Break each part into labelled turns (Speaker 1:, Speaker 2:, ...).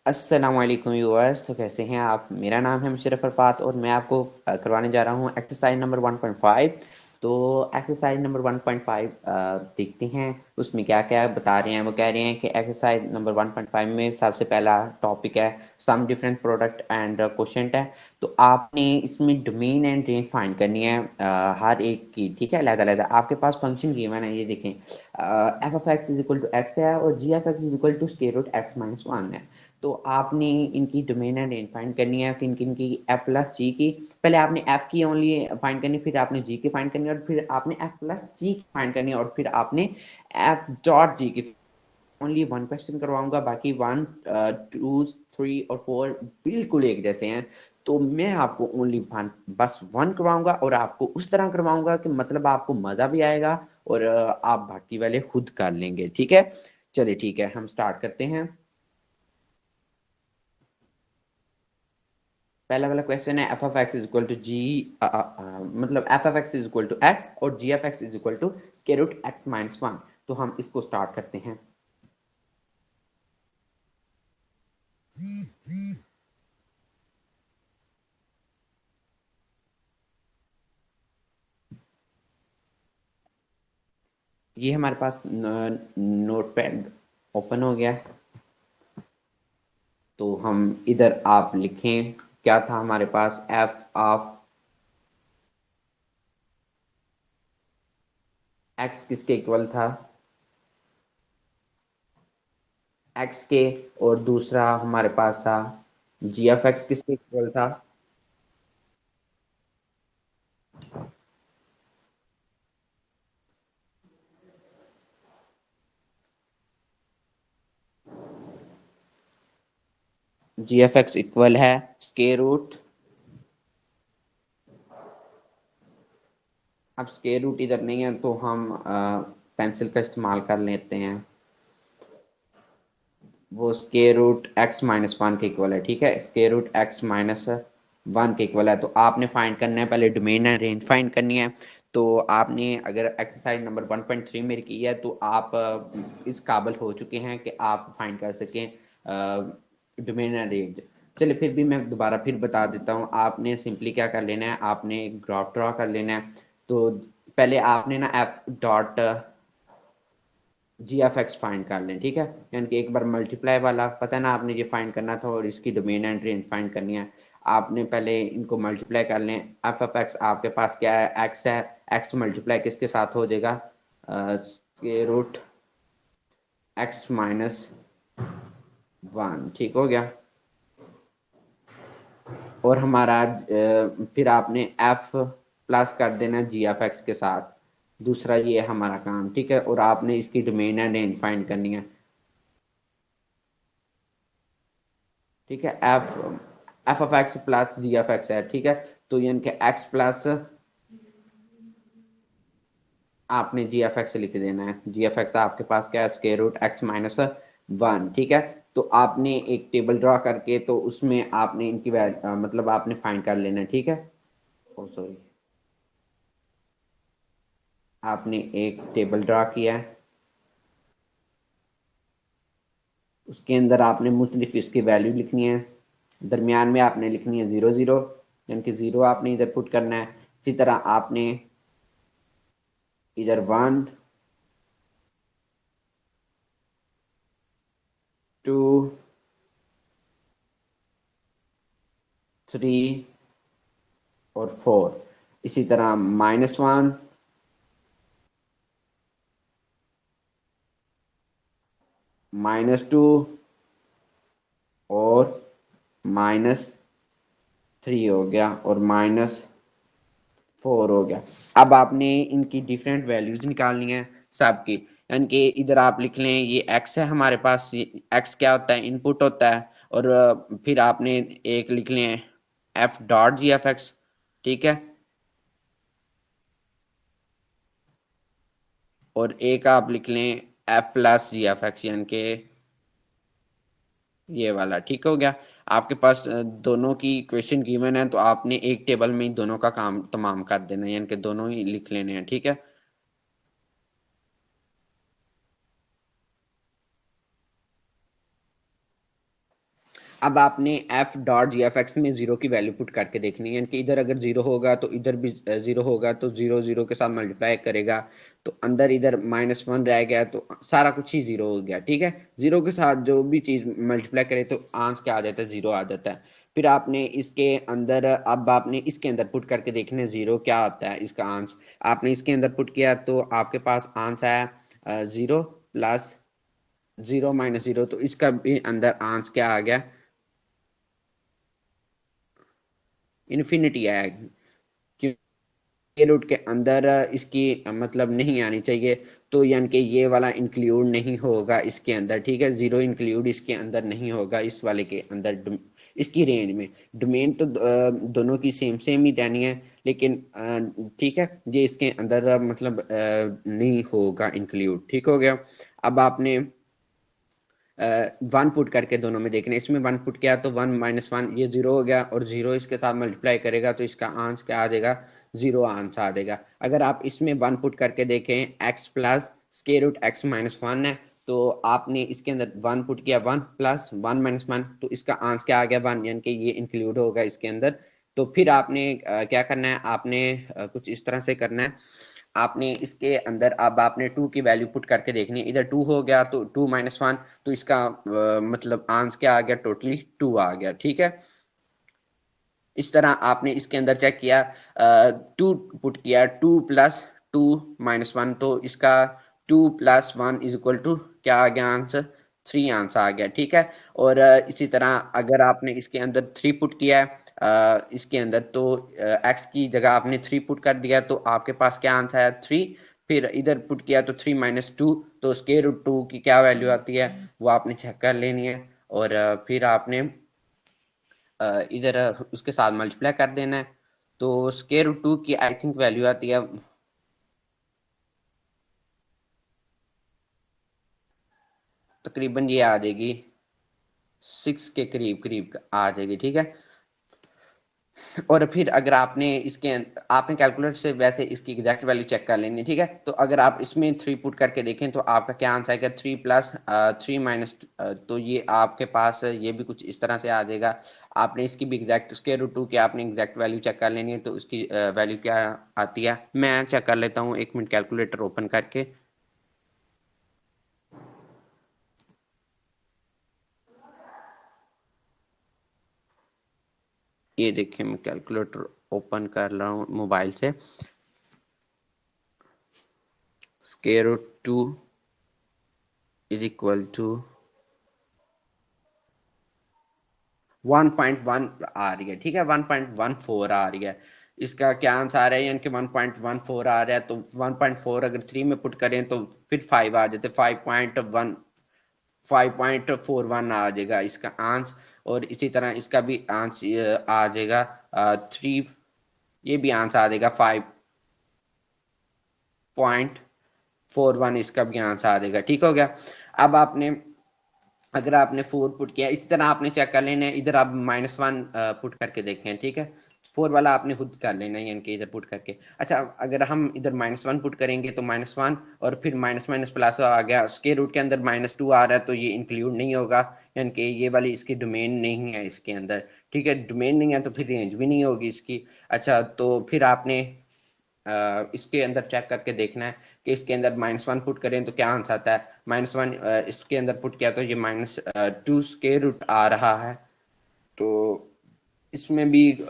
Speaker 1: अस्सलामुअलैकुम व्यूअर्स। तो कैसे हैं आप? मेरा नाम है मुशर्रफ अरफात और मैं आपको करवाने जा रहा हूँ एक्सरसाइज नंबर 1.5। तो एक्सरसाइज नंबर 1.5 देखते हैं उसमें क्या क्या बता रहे हैं। वो कह रहे हैं कि एक्सरसाइज नंबर 1.5 में सबसे पहला टॉपिक है sum difference product and quotient है। तो आपने इसमें डोमेन एंड रेंज फाइंड करनी है हर एक की, ठीक है, अलग अलग। आपके पास फंक्शन गिवन है, ये देखें, F of x is equal to X है और G F X is equal to square root x minus one है। तो आपने इनकी डोमेन एंड रेंज फाइंड करनी है, किन किन की, एफ प्लस जी की। पहले आपने एफ की ओनली फाइंड करनी, फिर आपने जी की फाइंड करनी और फिर आपने एफ प्लस जी की फाइंड करनी और फिर आपने एफ डॉट जी की। ओनली वन क्वेश्चन करवाऊंगा, बाकी वन, टू, थ्री और फोर बिल्कुल एक जैसे हैं। तो मैं आपको ओनली वन, बस वन करवाऊंगा और आपको उस तरह करवाऊंगा कि मतलब आपको मजा भी आएगा और आप बाकी वाले खुद कर लेंगे, ठीक है। चलिए ठीक है, हम स्टार्ट करते हैं। पहला वाला क्वेश्चन है F of x is equal to G, मतलब F of x is equal to X और G F X is equal to square root x minus one. तो हम इसको स्टार्ट करते हैं। ये हमारे पास नोट पैड ओपन हो गया। तो हम इधर आप लिखें, क्या था हमारे पास, एफ ऑफ एक्स किसके इक्वल था, एक्स के। और दूसरा हमारे पास था जी एफ एक्स किसके इक्वल था, जी एफ एक्स इक्वल है स्क्वायर रूट। अब स्क्वायर रूट इधर नहीं है तो हम पेंसिल का इस्तेमाल कर लेते हैं। वो square root x minus one के इक्वल है, ठीक है, square root x minus one के इक्वल है। तो आपने फाइंड करना है, पहले डोमेन एंड रेंज फाइंड करनी है। तो आपने अगर एक्सरसाइज नंबर 1.3 मेरी की है तो आप इस काबिल हो चुके हैं कि आप फाइंड कर सकें डोमेन एंड रेंज। चलिए फिर भी मैं दोबारा फिर बता देता हूँ। आपने सिंपली क्या कर लेना है, आपने एक ग्राफ ड्रॉ कर लेना है। तो पहले आपने ना F dot G F x find कर लें, ठीक है। यानी कि एक बार मल्टीप्लाई वाला पता है ना, आपने ये फाइंड करना था और इसकी डोमेन एंड रेंज फाइंड करनी है। आपने पहले इनको मल्टीप्लाई कर लें। एफ ऑफ एक्स आपके पास क्या है, एक्स है। एक्स मल्टीप्लाई किसके साथ हो जाएगा, square root x minus one, ठीक हो गया। और हमारा फिर आपने एफ प्लस कर देना जी एफ एक्स के साथ। दूसरा ये है हमारा काम, ठीक है। और आपने इसकी डोमेन एंड रेंज फाइंड करनी है, ठीक है। F F of x plus G F x है, ठीक है। तो यानी कि एक्स प्लस आपने जी एफ एक्स लिख देना है। जी एफ एक्स आपके पास क्या है, square root x minus one, ठीक है। तो आपने एक टेबल ड्रॉ करके तो उसमें आपने इनकी मतलब आपने फाइंड कर लेना है, ठीक है। ओ सॉरी, आपने एक टेबल ड्रॉ किया है, उसके अंदर आपने मुख्तलिफ इसकी वैल्यू लिखनी है। दरमियान में आपने लिखनी है ज़ीरो ज़ीरो, यानी कि ज़ीरो आपने इधर पुट करना है। इसी तरह आपने इधर वन, टू, थ्री और फोर। इसी तरह माइनस वन, माइनस टू और माइनस थ्री हो गया और माइनस फोर हो गया। अब आपने इनकी डिफरेंट वैल्यूज निकालनी है सबकी। यानी कि इधर आप लिख लें, ये एक्स है हमारे पास, एक्स क्या होता है, इनपुट होता है। और फिर आपने एक लिख लें F dot G F x, ठीक है। और एक आप लिख लें F plus G F x, यानी कि ये वाला, ठीक हो गया। आपके पास दोनों की क्वेश्चन गिवन है तो आपने एक टेबल में ही दोनों का काम तमाम कर देना है, यानी कि दोनों ही लिख लेने हैं, ठीक है। अब आपने F dot G F x में जीरो की वैल्यू पुट करके देखनी है, यानी कि इधर अगर जीरो होगा तो इधर भी जीरो होगा, तो जीरो जीरो के साथ मल्टीप्लाई करेगा तो अंदर इधर -1 रह गया, तो सारा कुछ ही जीरो हो गया। ठीक है, जीरो के साथ जो भी चीज मल्टीप्लाई करे तो आंसर क्या आ जाता है, जीरो आ जाता है। फिर आपने इसके अंदर, अब आपने इसके अंदर पुट करके देखने जीरो क्या आता है इसका आंसर। आपने इसके अंदर पुट किया तो आपके पास आंसर आया zero plus zero minus zero, तो इसका भी अंदर आंसर क्या आ गया, इन्फिनिटी आया। के रूट के अंदर इसकी मतलब नहीं आनी चाहिए, तो यानी कि ये वाला इंक्लूड नहीं होगा इसके अंदर। ठीक है, जीरो इंक्लूड इसके अंदर नहीं होगा, इस वाले के अंदर इसकी रेंज में। डोमेन तो दोनों की सेम सेम ही रहनी है, लेकिन ठीक है, ये इसके अंदर मतलब नहीं होगा इंक्लूड। ठीक हो गया। अब आपने वन पुट करके दोनों में देखना है। इसमें वन पुट किया तो वन माइनस वन ये जीरो हो गया, और जीरो इसके साथ मल्टीप्लाई करेगा तो इसका आंसर क्या आ जाएगा, जीरो आंसर आ जाएगा। अगर आप इसमें वन पुट करके देखें, x plus square root x minus one है, तो आपने इसके अंदर वन पुट किया, one plus one minus one, तो इसका आंसर क्या आ गया, वन, यानी कि ये इंक्लूड होगा इसके अंदर। तो फिर आपने क्या करना है, आपने कुछ इस तरह से करना है। आपने इसके अंदर अब आपने टू की वैल्यू पुट करके देखनी है। इधर टू हो गया तो टू माइनस वन, तो इसका मतलब आंसर क्या आ गया, टोटली टू आ गया। ठीक है, इस तरह आपने इसके अंदर चेक किया, टू पुट किया, two plus two minus one, तो इसका two plus one is equal to क्या आ गया आंसर, थ्री आंसर आ गया। ठीक है, और इसी तरह अगर आपने इसके अंदर थ्री पुट किया है, इसके अंदर तो एक्स की जगह आपने थ्री पुट कर दिया, तो आपके पास क्या आंसर आया, थ्री। फिर इधर पुट किया तो थ्री माइनस टू, तो स्केयर रूट टू की क्या वैल्यू आती है वो आपने चेक कर लेनी है, और फिर आपने इधर उसके साथ मल्टीप्लाई कर देना है। तो स्केयर रूट टू की आई थिंक वैल्यू आती है, तकरीबन ये आ जाएगी सिक्स के करीब करीब आ जाएगी। ठीक है, और फिर अगर आपने इसके आपने कैलकुलेटर से वैसे इसकी एग्जैक्ट वैल्यू चेक कर लेनी है। ठीक है, तो अगर आप इसमें थ्री पुट करके देखें तो आपका क्या आंसर आएगा, थ्री प्लस थ्री माइनस, तो ये आपके पास ये भी कुछ इस तरह से आ जाएगा। आपने इसकी भी एग्जैक्ट स्क्वायर रूट टू की आपने एग्जैक्ट वैल्यू चेक कर लेनी है, तो उसकी वैल्यू क्या आती है, मैं चेक कर लेता हूँ, एक मिनट कैलकुलेटर ओपन करके। ये देखिए, मैं कैलकुलेटर ओपन कर रहा हूँ मोबाइल से। Square root two is equal to 1.1 आ रही है। ठीक है, 1.14 आ रही है। इसका क्या आंसर आ रहा है, यानी कि 1.14 आ रहा है, तो 1.4 अगर थ्री में पुट करें तो फिर फाइव आ जाते, 5.1, 5.41 आ जाएगा इसका आंसर। और इसी तरह इसका भी आंसर आ जाएगा थ्री, ये भी आंसर आ जाएगा 5.41, इसका भी आंसर आ जाएगा। ठीक हो गया। अब आपने अगर आपने फोर पुट किया, इसी तरह आपने चेक कर लेना है, इधर आप -1 पुट करके देखें। ठीक है, फोर वाला आपने खुद कर लेना है, यानी कि इधर पुट करके। अच्छा, अगर हम इधर -1 पुट करेंगे तो -1, और फिर माइनस माइनस प्लस आ गया, स्क्वायर रूट के अंदर -2 आ रहा है, तो ये इंक्लूड नहीं होगा, यानी कि ये वाली इसकी डोमेन नहीं है इसके अंदर। ठीक है, डोमेन नहीं है तो फिर रेंज भी नहीं होगी इसकी। अच्छा, तो फिर आपने इसके अंदर चेक करके देखना है कि इसके अंदर -1 पुट करें तो क्या आंसर आता है, -1 इसके अंदर पुट किया तो ये -2 स्क्वायर रूट आ रहा है, तो इसमें भी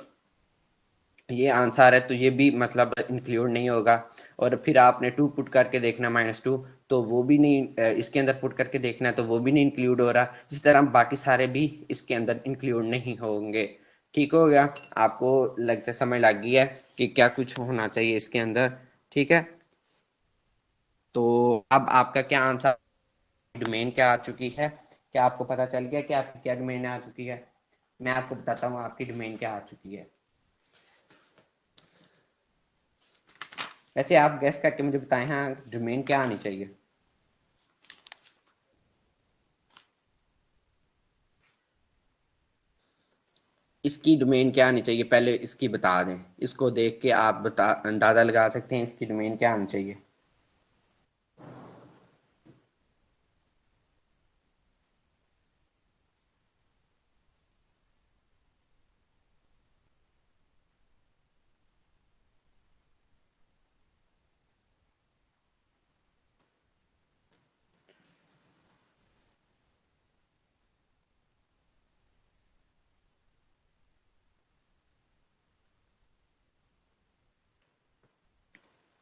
Speaker 1: ये आंसर है, तो ये भी मतलब इंक्लूड नहीं होगा। और फिर आपने टू पुट करके देखना, -2, तो वो भी नहीं इसके अंदर पुट करके देखना है, तो वो भी नहीं इंक्लूड हो रहा। इसी तरह बाकी सारे भी इसके अंदर इंक्लूड नहीं होंगे। ठीक हो गया, आपको लगता समझ लग गई है कि क्या कुछ होना चाहिए इसके अंदर। ठीक है, तो अब आपका क्या आंसर, डोमेन क्या आ चुकी है, क्या आपको पता चल गया कि आपकी क्या डोमेन आ चुकी है। मैं आपको बताता हूँ आपकी डोमेन क्या आ चुकी है। वैसे आप गेस करके मुझे बताएं, हाँ डोमेन क्या आनी चाहिए। इसकी डोमेन क्या आनी चाहिए, पहले इसकी बता दें, इसको देख के आप बता अंदाजा लगा सकते हैं इसकी डोमेन क्या आनी चाहिए।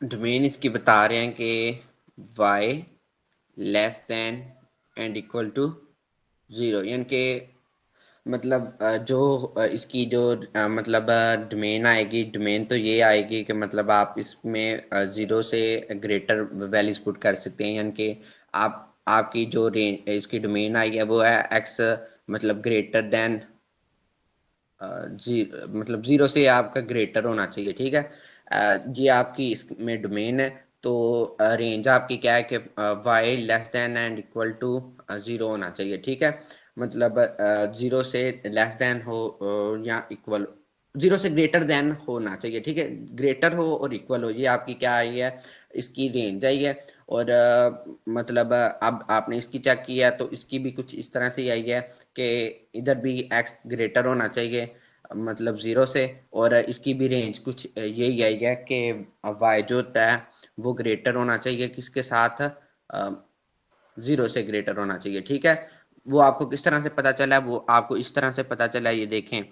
Speaker 1: डोमेन इसकी बता रहे हैं कि y less than and equal to zero, यानी कि मतलब इसकी जो मतलब डोमेन आएगी, डोमेन तो ये आएगी कि मतलब आप इसमें ज़ीरो से ग्रेटर वैल्यूज पुट कर सकते हैं, यानी कि आप आपकी जो रेंज इसकी डोमेन आई है वो है एक्स, मतलब ग्रेटर देन जी, मतलब ज़ीरो से आपका ग्रेटर होना चाहिए, ठीक है। ये आपकी इसमें डोमेन है। तो रेंज आपकी क्या है कि y less than and equal to zero होना चाहिए, ठीक है। मतलब ज़ीरो से लेस देन हो या इक्वल, ज़ीरो से ग्रेटर देन होना चाहिए, ठीक है। ग्रेटर हो और इक्वल हो, ये आपकी क्या आई है, इसकी रेंज आई है। और मतलब अब आपने इसकी चेक किया तो इसकी भी कुछ इस तरह से ही आई है कि इधर भी एक्स ग्रेटर होना चाहिए, मतलब ज़ीरो से। और इसकी भी रेंज कुछ यही आई है कि वाई जो होता है वो ग्रेटर होना चाहिए किसके साथ, ज़ीरो से ग्रेटर होना चाहिए, ठीक है। वो आपको किस तरह से पता चला, वो आपको इस तरह से पता चला, ये देखें,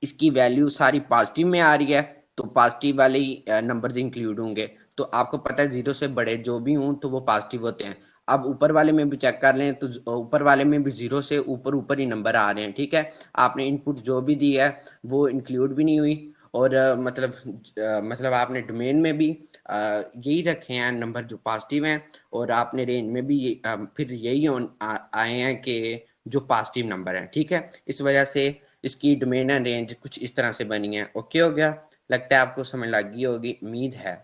Speaker 1: इसकी वैल्यू सारी पॉजिटिव में आ रही है तो पॉजिटिव वाले ही नंबर्स इंक्लूड होंगे। तो आपको पता है जीरो से बड़े जो भी हों तो वो पॉजिटिव होते हैं। अब ऊपर वाले में भी चेक कर लें तो ऊपर वाले में भी जीरो से ऊपर ऊपर ही नंबर आ रहे हैं, ठीक है। आपने इनपुट जो भी दी है वो इंक्लूड भी नहीं हुई। और मतलब आपने डोमेन में भी यही रखे हैं नंबर जो पॉजिटिव हैं, और आपने रेंज में भी फिर यही आए हैं कि जो पॉजिटिव नंबर हैं, ठीक है। इस वजह से इसकी डोमेन एंड रेंज कुछ इस तरह से बनी है। ओके हो गया, लगता है आपको समझ लग गई होगी, उम्मीद है,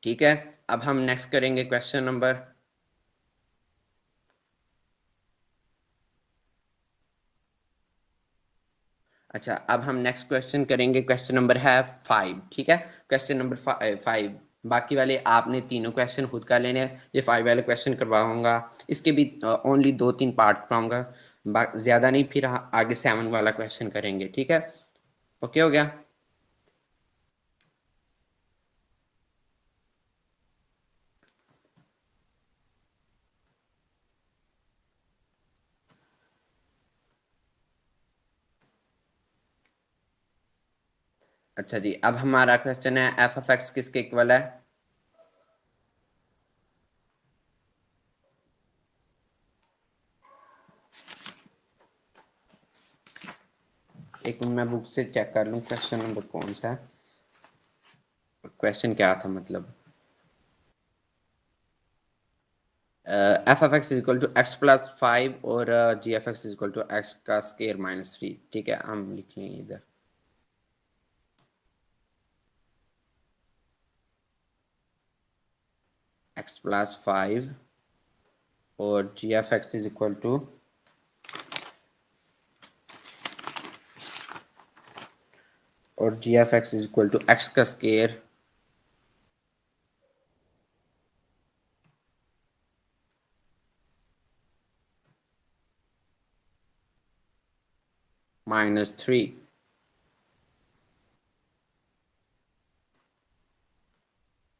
Speaker 1: ठीक है। अब हम नेक्स्ट करेंगे क्वेश्चन नंबर, अच्छा अब हम नेक्स्ट क्वेश्चन करेंगे, क्वेश्चन नंबर है 5, ठीक है। क्वेश्चन नंबर 5, बाकी वाले आपने तीनों क्वेश्चन खुद कर लेने हैं, ये 5 वाले क्वेश्चन करवाऊंगा, इसके भी ओनली 2-3 पार्ट करवाऊंगा, ज्यादा नहीं, फिर आगे 7 वाला क्वेश्चन करेंगे, ठीक है। ओके हो गया। अच्छा जी, अब हमारा क्वेश्चन है एफ ऑफ एक्स किसके इक्वल है। एक मिनट मैं बुक से चेक कर लूँ क्वेश्चन नंबर कौन सा है, क्वेश्चन क्या था मतलब। F F X is equal to X plus 5 और G F X is equal to x का स्केयर माइनस 3, ठीक है, हम लिख लेंगे इधर। एक्स प्लस 5 और G F X is equal to, और G F X is equal to x का स्केयर -3,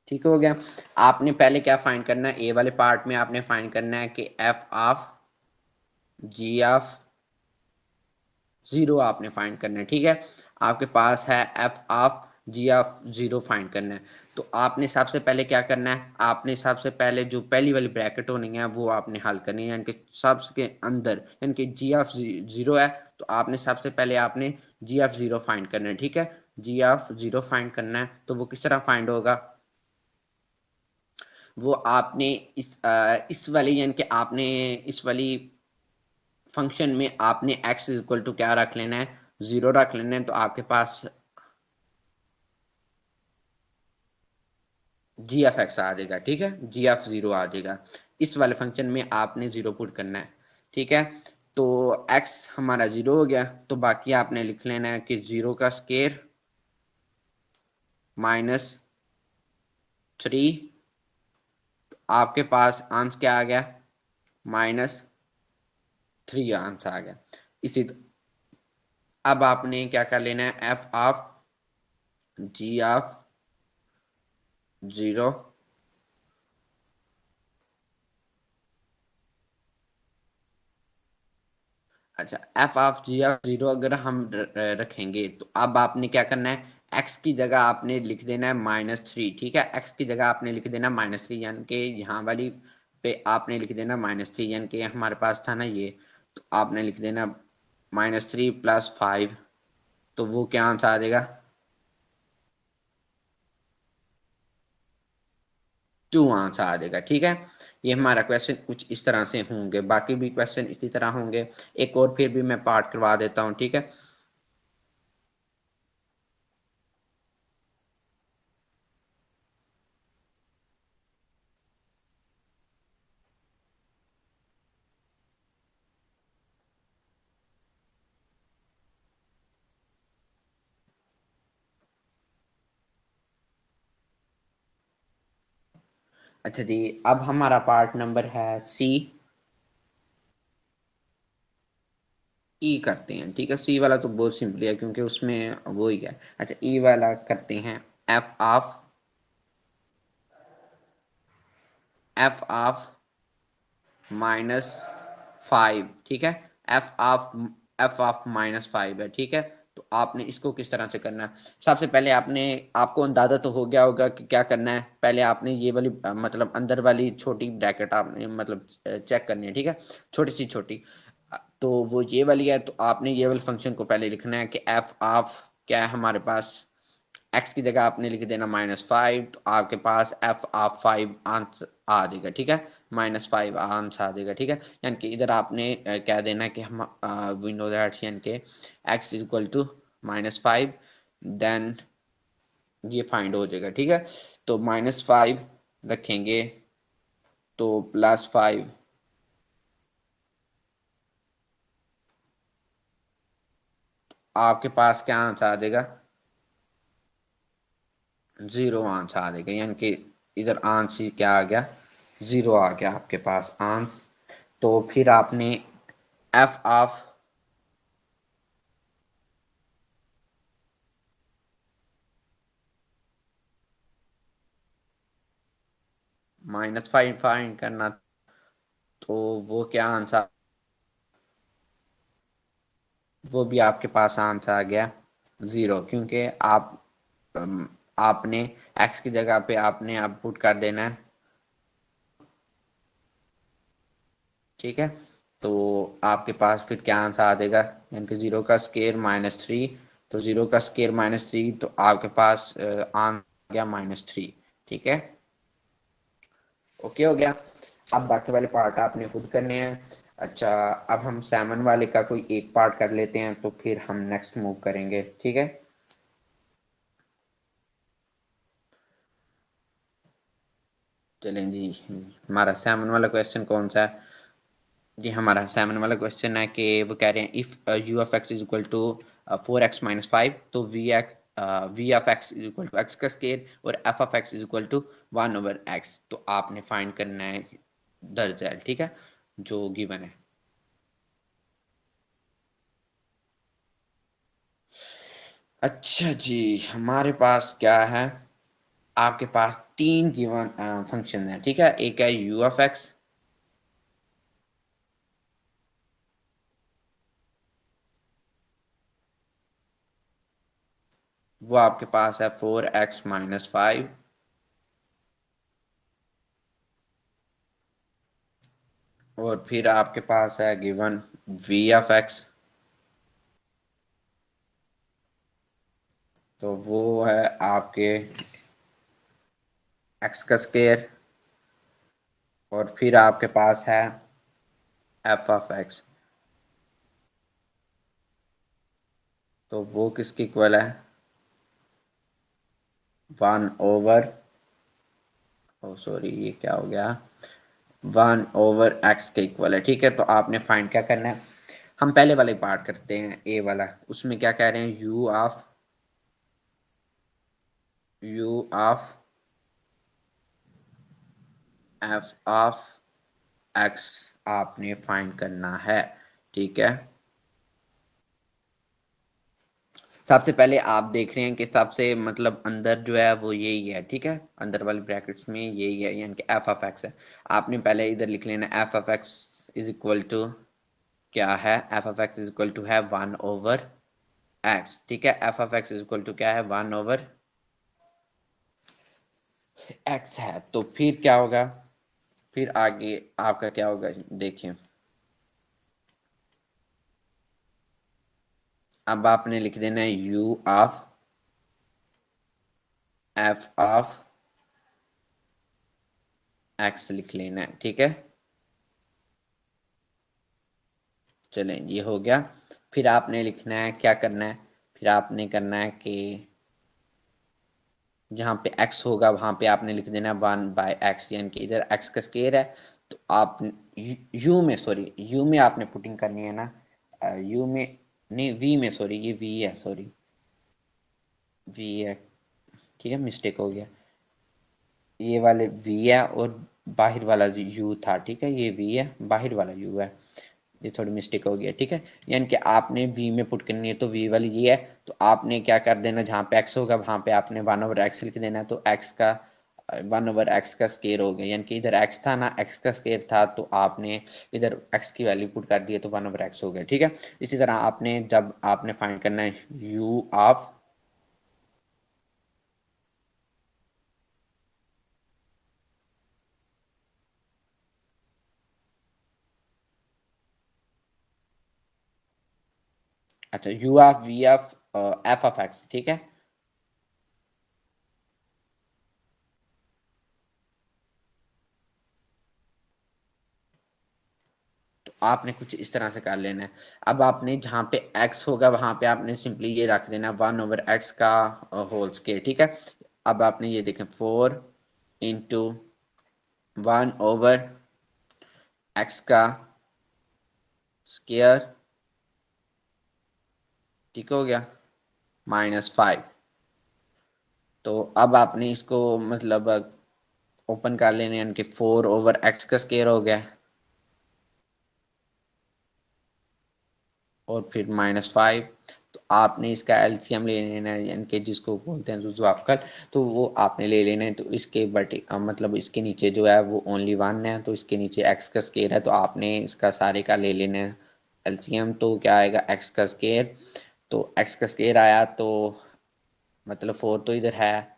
Speaker 1: ठीक हो गया। आपने पहले क्या फाइंड करना है, ए वाले पार्ट में आपने फाइंड करना है कि f of ji of zero आपने फाइंड करना है, ठीक है। आपके पास है F of ji of zero find करना है। तो आपने सबसे पहले क्या करना है, आपने सबसे पहले जो पहली वाली ब्रैकेट होनी है वो आपने हल करनी है, यानी कि सबके अंदर, यानी कि जी ऑफ जीरो है तो आपने सबसे पहले आपने जी ऑफ जीरो फाइंड करना है, ठीक है। जी ऑफ जीरो फाइंड करना है तो वो किस तरह फाइंड होगा, वो आपने इस वाली, यानी कि आपने इस वाली फंक्शन में आपने x इज इक्वल टू क्या रख लेना है, जीरो रख लेना है। तो आपके पास जी एफ एक्स आ जाएगा, ठीक है, जी एफ जीरो आ जाएगा। इस वाले फंक्शन में आपने जीरो पुट करना है, ठीक है। तो x हमारा जीरो हो गया, तो बाकी आपने लिख लेना है कि जीरो का स्केयर -3, आपके पास आंसर क्या आ गया, -3 आंसर आ गया। इसी अब आपने क्या कर लेना है, F of ji of zero, अच्छा F of ji of zero अगर हम रखेंगे तो अब आपने क्या करना है, एक्स की जगह आपने लिख देना है -3, ठीक है। एक्स की जगह आपने लिख देना -3, यानी कि यहाँ वाली पे आपने लिख देना -3, यानी कि हमारे पास था ना ये, तो आपने लिख देना -3 + 5, तो वो क्या आंसर आ जाएगा, 2 आंसर आ जाएगा, ठीक है। ये हमारा क्वेश्चन कुछ इस तरह से होंगे, बाकी भी क्वेश्चन इसी तरह होंगे। एक और फिर भी मैं पार्ट करवा देता हूँ, ठीक है। अच्छा जी, अब हमारा पार्ट नंबर है सी। ई करते हैं, ठीक है। सी वाला तो बहुत सिंपल है क्योंकि उसमें वो ही है। अच्छा, ई वाला करते हैं। एफ ऑफ -5, ठीक है। एफ ऑफ -5 है, ठीक है। तो आपने इसको किस तरह से करना है, सबसे पहले आपने, आपको अंदाजा तो हो गया होगा कि क्या करना है। पहले आपने ये वाली मतलब अंदर वाली छोटी ब्रैकेट आपने मतलब चेक करनी है, ठीक है। छोटी सी छोटी, तो वो ये वाली है, तो आपने ये वाले फंक्शन को पहले लिखना है कि एफ ऑफ क्या है हमारे पास, एक्स की जगह आपने लिख देना -5, तो आपके पास f(5) आंसर आ जाएगा, ठीक है। -5 आंसर आ जाएगा, ठीक है। यानी कि इधर आपने कह देना है कि हम वी नो दैट, यानी कि x = -5, देन ये फाइंड हो जाएगा, ठीक है। तो -5 रखेंगे, तो +5, आपके पास क्या आंसर आ जाएगा, 0 आंसर आ जाएगा। यानी कि इधर आंसर क्या आ गया, 0 आ गया आपके पास आंसर। तो फिर आपने एफ ऑफ -5 फाइंड करना, तो वो क्या आंसर, वो भी आपके पास आंसर आ गया 0, क्योंकि आप आपने एक्स की जगह पे आपने अब पुट कर देना है, ठीक है। तो आपके पास फिर क्या आंसर आ जाएगा, यानी कि 0 का स्केयर -3, तो 0 का स्केयर -3, तो आपके पास आंसर आ गया -3, ठीक है। ओके हो गया। अब बाकी वाले पार्ट आपने खुद करने हैं। अच्छा, अब हम सैमन वाले का कोई एक पार्ट कर लेते हैं, तो फिर हम नेक्स्ट मूव करेंगे, ठीक है। चलें जी, हमारा सैमन वाला क्वेश्चन कौन सा है। जी, हमारा सैमन वाला क्वेश्चन है कि वो कह रहे हैं इफ u(x) = 4x - 5, तो v(x) का स्केयर और f(x) = 1/x, तो आपने फाइंड करना है द रिजल्ट, ठीक है, जो गिवन है। अच्छा जी, हमारे पास क्या है, आपके पास 3 गिवन फंक्शन है, ठीक है। एक है u(x), वो आपके पास है 4x - 5, और फिर आपके पास है गिवन v(x), तो वो है आपके x का स्केयर, और फिर आपके पास है f(x), तो वो किसकी इक्वल है, 1/, ओ सॉरी ये क्या हो गया, 1/x के इक्वल है, ठीक है। तो आपने फाइंड क्या करना है, हम पहले वाले पार्ट करते हैं, ए वाला। उसमें क्या कह रहे हैं, u ऑफ f(x) आपने फाइंड करना है, ठीक है। सबसे पहले आप देख रहे हैं कि सबसे मतलब अंदर जो है वो यही है, ठीक है। अंदर वाले ब्रैकेट्स में यही है, यानी कि f(x) है। आपने पहले इधर लिख लेना f(x) इज इक्वल टू क्या है, f(x) इज इक्वल टू है 1/, एक्स, ठीक है। F of x is equal to क्या है, 1/x है। तो फिर क्या होगा, फिर आगे आपका क्या होगा, देखिए। अब आपने लिख देना है u of f of x लिख लेना है, ठीक है। चलें, ये हो गया। फिर आपने लिखना है, क्या करना है, फिर आपने करना है कि जहाँ पे x होगा वहां पे आपने लिख देना 1/x, यानी कि इधर x का स्केयर है। तो आप u में, सॉरी u में आपने पुटिंग करनी है ना, u में नहीं, v में, सॉरी ये v है, सॉरी v है, ठीक है, मिस्टेक हो गया। ये वाले v है और बाहर वाला जो u था, ठीक है, ये v है, बाहर वाला u है, ये थोड़ी मिस्टेक हो गया, ठीक है। यानी कि आपने v में पुट करनी है, तो v वाली ये है। तो आपने क्या कर देना, जहाँ पे x होगा वहां पे आपने 1/x लिख देना है। तो x का 1/x का स्केयर हो गया, यानी कि इधर x था ना, x का स्केयर था, तो आपने इधर x की वैल्यू पुट कर दी है, तो 1/x हो गया, ठीक है। इसी तरह आपने जब आपने फाइंड करना है u ऑफ, अच्छा, u of v of f of x, ठीक है। तो आपने कुछ इस तरह से कर लेना है। अब आपने जहाँ पे x होगा वहां पे आपने सिंपली ये रख देना 1/x का होल स्केयर, ठीक है। अब आपने ये देखें 4 × 1/x का स्केयर, ठीक हो गया, -5। तो अब आपने इसको मतलब ओपन कर लेने, यानी कि 4/x का स्केयर हो गया, और फिर -5। तो आपने इसका एलसीएम ले लेना है, यानी कि जिसको बोलते हैं जुजू आपका, तो वो आपने ले लेना है। तो इसके मतलब इसके नीचे जो है वो ओनली 1 है, तो इसके नीचे एक्स का स्केयर है, तो आपने इसका सारे का ले लेना है एलसीएम। तो क्या आएगा, एक्स का स्केयर। तो एक्स का स्केयर आया, तो मतलब 4 तो इधर है,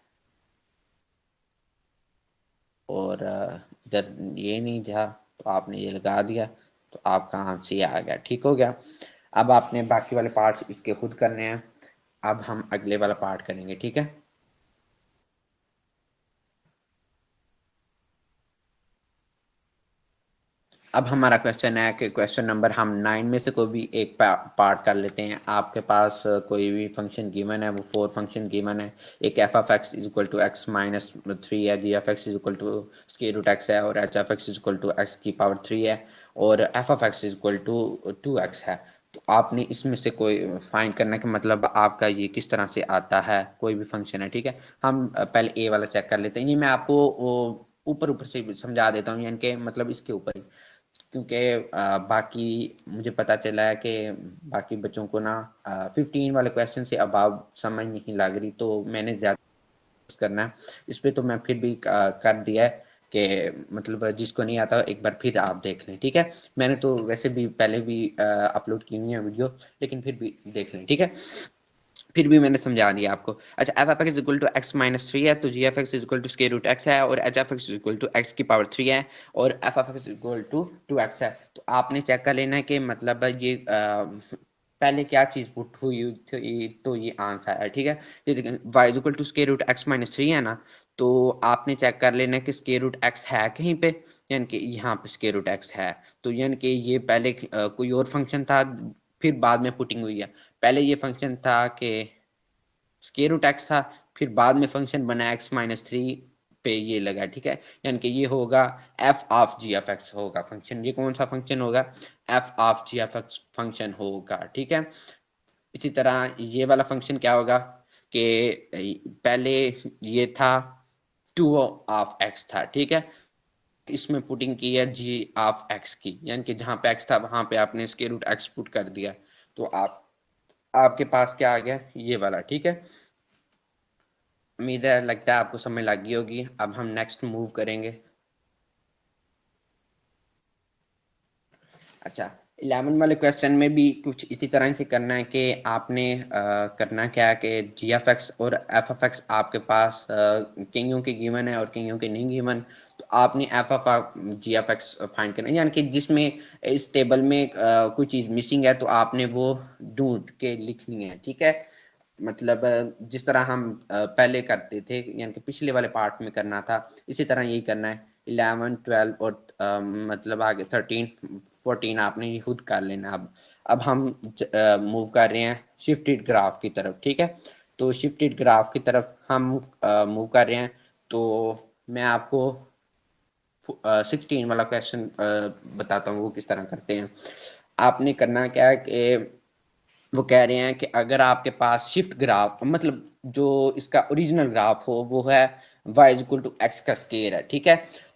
Speaker 1: और इधर ये नहीं था, तो आपने ये लगा दिया, तो आपका आंसर ये आ गया, ठीक हो गया। अब आपने बाकी वाले पार्ट्स इसके खुद करने हैं। अब हम अगले वाला पार्ट करेंगे, ठीक है। अब हमारा क्वेश्चन है कि क्वेश्चन नंबर हम 9 में से कोई भी एक पार्ट कर लेते हैं। आपके पास कोई भी फंक्शन गिवन है, वो 4 फंक्शन गिवन है। एक F of x is equal to x-3 है, G F X is equal to square root X है, और H of x is equal to x⁻³ है, और F of x is equal to 2x है। तो आपने इसमें से कोई फाइंड करना है कि मतलब आपका ये किस तरह से आता है, कोई भी फंक्शन है, ठीक है। हम पहले ए वाला चेक कर लेते हैं। ये मैं आपको ऊपर ऊपर से समझा देता हूँ, यानी कि मतलब इसके ऊपर ही, क्योंकि बाकी मुझे पता चला है कि बाकी बच्चों को ना 15 वाले क्वेश्चन से अब समझ नहीं लग रही, तो मैंने ज़्यादा करना है इस पे। तो मैं फिर भी कर दिया है कि मतलब जिसको नहीं आता एक बार फिर आप देख लें, ठीक है। मैंने तो वैसे भी पहले भी अपलोड की हुई है वीडियो, लेकिन फिर भी देख लें, ठीक है। फिर भी मैंने समझा दिया आपको। अच्छा, F F X equal to x-3 है, तो G F X equal to square root X है, और H F X equal to x⁻³ है, और F F X equal to 2x है। तो आपने चेक कर लेना है कि मतलब ये पहले क्या चीज़ पुट हुई थी, तो ये आंसर है, ठीक है। ये देखें, y equal to square root x-3 है ना, तो आपने चेक कर लेना है कि स्क्वायर रूट x है कहीं पे, यानी कि यहाँ पे स्क्वायर रूट x है। तो यानी कि ये पहले कोई और फंक्शन था, फिर बाद में पुटिंग हुई है। पहले ये फंक्शन था कि स्क्वायर रूट एक्स था, फिर बाद में फंक्शन बना x-3 पे ये लगा, ठीक है। यानी कि ये होगा f of g F x होगा फंक्शन। ये कौन सा फंक्शन होगा, f of g F x function होगा, ठीक है। इसी तरह ये वाला फंक्शन क्या होगा कि पहले ये था 2 ऑफ x था, ठीक है। इसमें पुटिंग की है जी ऑफ एक्स की, यानी कि जहां पे x था वहां पे आपने स्क्वायर रूट एक्स पुट कर दिया, तो आपके पास क्या आ गया, ये वाला, ठीक है। उम्मीद है, लगता है आपको समझ लग गई होगी। अब हम नेक्स्ट मूव करेंगे। अच्छा, 11 वाले क्वेश्चन में भी कुछ इसी तरह से करना है कि आपने करना क्या है कि जी एफ एक्स और एफ एफ एक्स आपके पास कईयों के गिवन है और कईयों के नहीं गिवन। तो आपने F F G F x find करना है, यानी कि जिसमें इस टेबल में कोई चीज़ मिसिंग है तो आपने वो ढूंढ के लिखनी है, ठीक है। मतलब जिस तरह हम पहले करते थे, यानी कि पिछले वाले पार्ट में करना था, इसी तरह यही करना है। 11 12 और मतलब आगे 13 14 आपने ये खुद कर लेना। अब हम मूव कर रहे हैं शिफ्टेड ग्राफ की तरफ, ठीक है। तो शिफ्टेड ग्राफ की तरफ हम मूव कर रहे हैं। तो मैं आपको 16 वाला क्वेश्चन बताता हूँ वो किस तरह करते हैं। आपने करना क्या है कि वो कह रहे हैं कि अगर आपके पास शिफ्ट ग्राफ, मतलब जो इसका ओरिजिनल ग्राफ हो वो है y इक्वल टू एक्स का स्केयर है, ठीक है।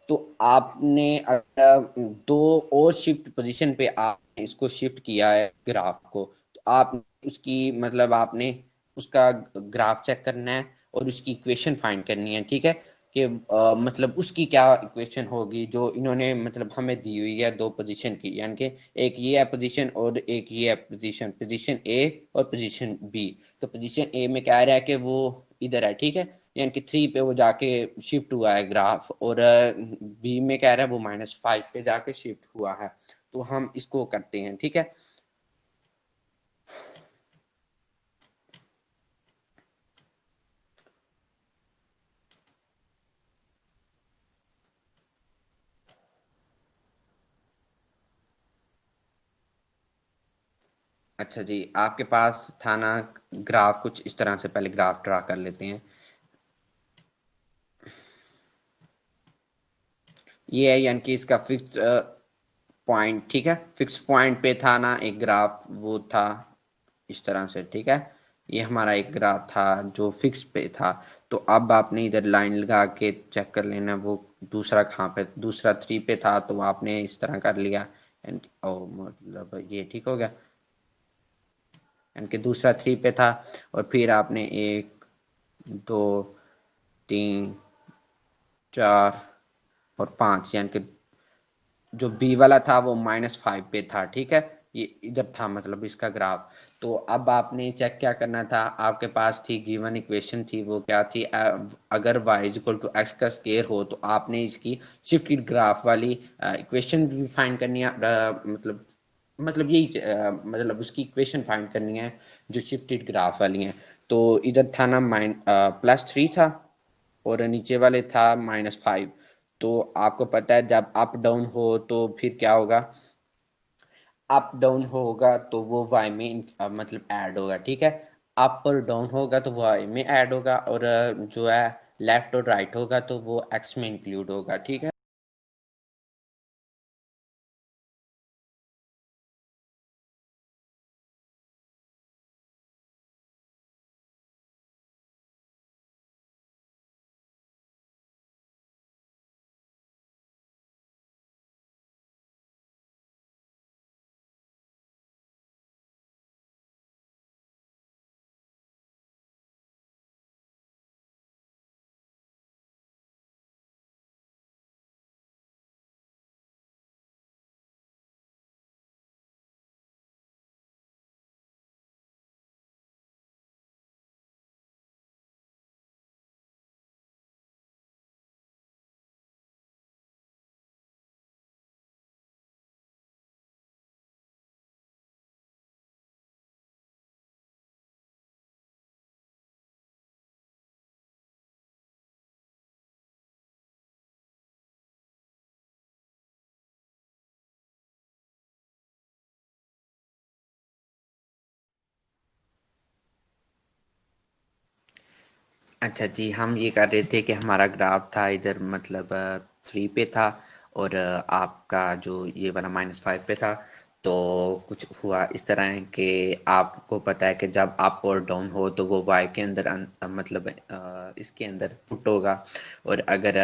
Speaker 1: तो आपने अगर दो और शिफ्ट पोजीशन पे आपने इसको शिफ्ट किया है ग्राफ को, तो आप उसकी मतलब आपने उसका ग्राफ चेक करना है और उसकी इक्वेशन फाइंड करनी है, ठीक है। कि मतलब उसकी क्या इक्वेशन होगी जो इन्होंने मतलब हमें दी हुई है दो पोजीशन की, यानी कि एक ये है पोजीशन और एक ये है पोजीशन, पोजीशन ए और पोजीशन बी। तो पोजीशन ए में कह रहा है कि वो इधर है, ठीक है, यानी कि 3 पे वो जाके शिफ्ट हुआ है ग्राफ, और बी में कह रहा है वो -5 पे जाके शिफ्ट हुआ है। तो हम इसको करते हैं, ठीक है। अच्छा जी, आपके पास था ना ग्राफ, कुछ इस तरह से पहले ग्राफ ड्रा कर लेते हैं। ये है यानी कि इसका फिक्स पॉइंट, ठीक है। फिक्स पॉइंट पे था ना एक ग्राफ, वो था इस तरह से, ठीक है। ये हमारा एक ग्राफ था जो फिक्स पे था। तो अब आपने इधर लाइन लगा के चेक कर लेना वो दूसरा कहाँ पे, दूसरा 3 पे था तो आपने इस तरह कर लिया। एंड ओ मतलब ये ठीक हो गया, यानी कि दूसरा 3 पे था। और फिर आपने 1 2 3 4 और 5, यानी कि जो बी वाला था वो -5 पे था, ठीक है। ये इधर था मतलब इसका ग्राफ। तो अब आपने चेक क्या करना था, आपके पास थी गिवन इक्वेशन थी, वो क्या थी, अगर y इक्वल टू एक्स का स्केयर हो तो आपने इसकी शिफ्टेड ग्राफ वाली इक्वेशन भी फाइंड करनी है। मतलब यही मतलब उसकी इक्वेशन फाइंड करनी है जो शिफ्टेड ग्राफ वाली है। तो इधर था ना +3 था और नीचे वाले था -5। तो आपको पता है जब अप डाउन हो तो फिर क्या होगा, अप डाउन होगा तो वो वाई में मतलब ऐड होगा, ठीक है। अप और डाउन होगा तो वाई में ऐड होगा, और जो है लेफ्ट और राइट होगा तो वो एक्स में इंक्लूड होगा, ठीक है। अच्छा जी, हम ये कर रहे थे कि हमारा ग्राफ था इधर मतलब 3 पे था, और आपका जो ये वाला -5 पे था। तो कुछ हुआ इस तरह है कि आपको पता है कि जब अप और डाउन हो तो वो y के अंदर मतलब इसके अंदर पुट होगा, और अगर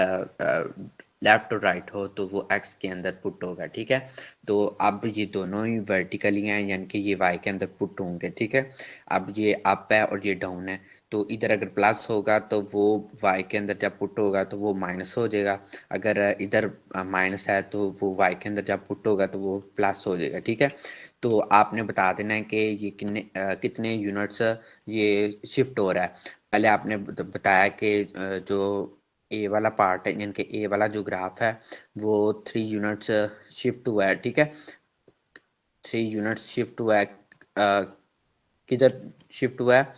Speaker 1: लेफ्ट और राइट हो तो वो x के अंदर पुट होगा, ठीक है। तो अब ये दोनों ही वर्टिकली हैं, यानी कि ये y के अंदर पुट होंगे, ठीक है। अब ये अप है और ये डाउन है। तो इधर अगर प्लस होगा तो वो y के अंदर जब पुट होगा तो वो माइनस हो जाएगा, अगर इधर माइनस है तो वो y के अंदर जब पुट होगा तो वो प्लस हो जाएगा। ठीक है, तो आपने बता देना है कि ये कितने यूनिट्स ये शिफ्ट हो रहा है। पहले आपने बताया कि जो ए वाला पार्ट है, यानी कि ए वाला जो ग्राफ है वो 3 यूनिट्स शिफ्ट हुआ है। ठीक है, 3 यूनिट्स शिफ्ट हुआ है, किधर शिफ्ट हुआ है,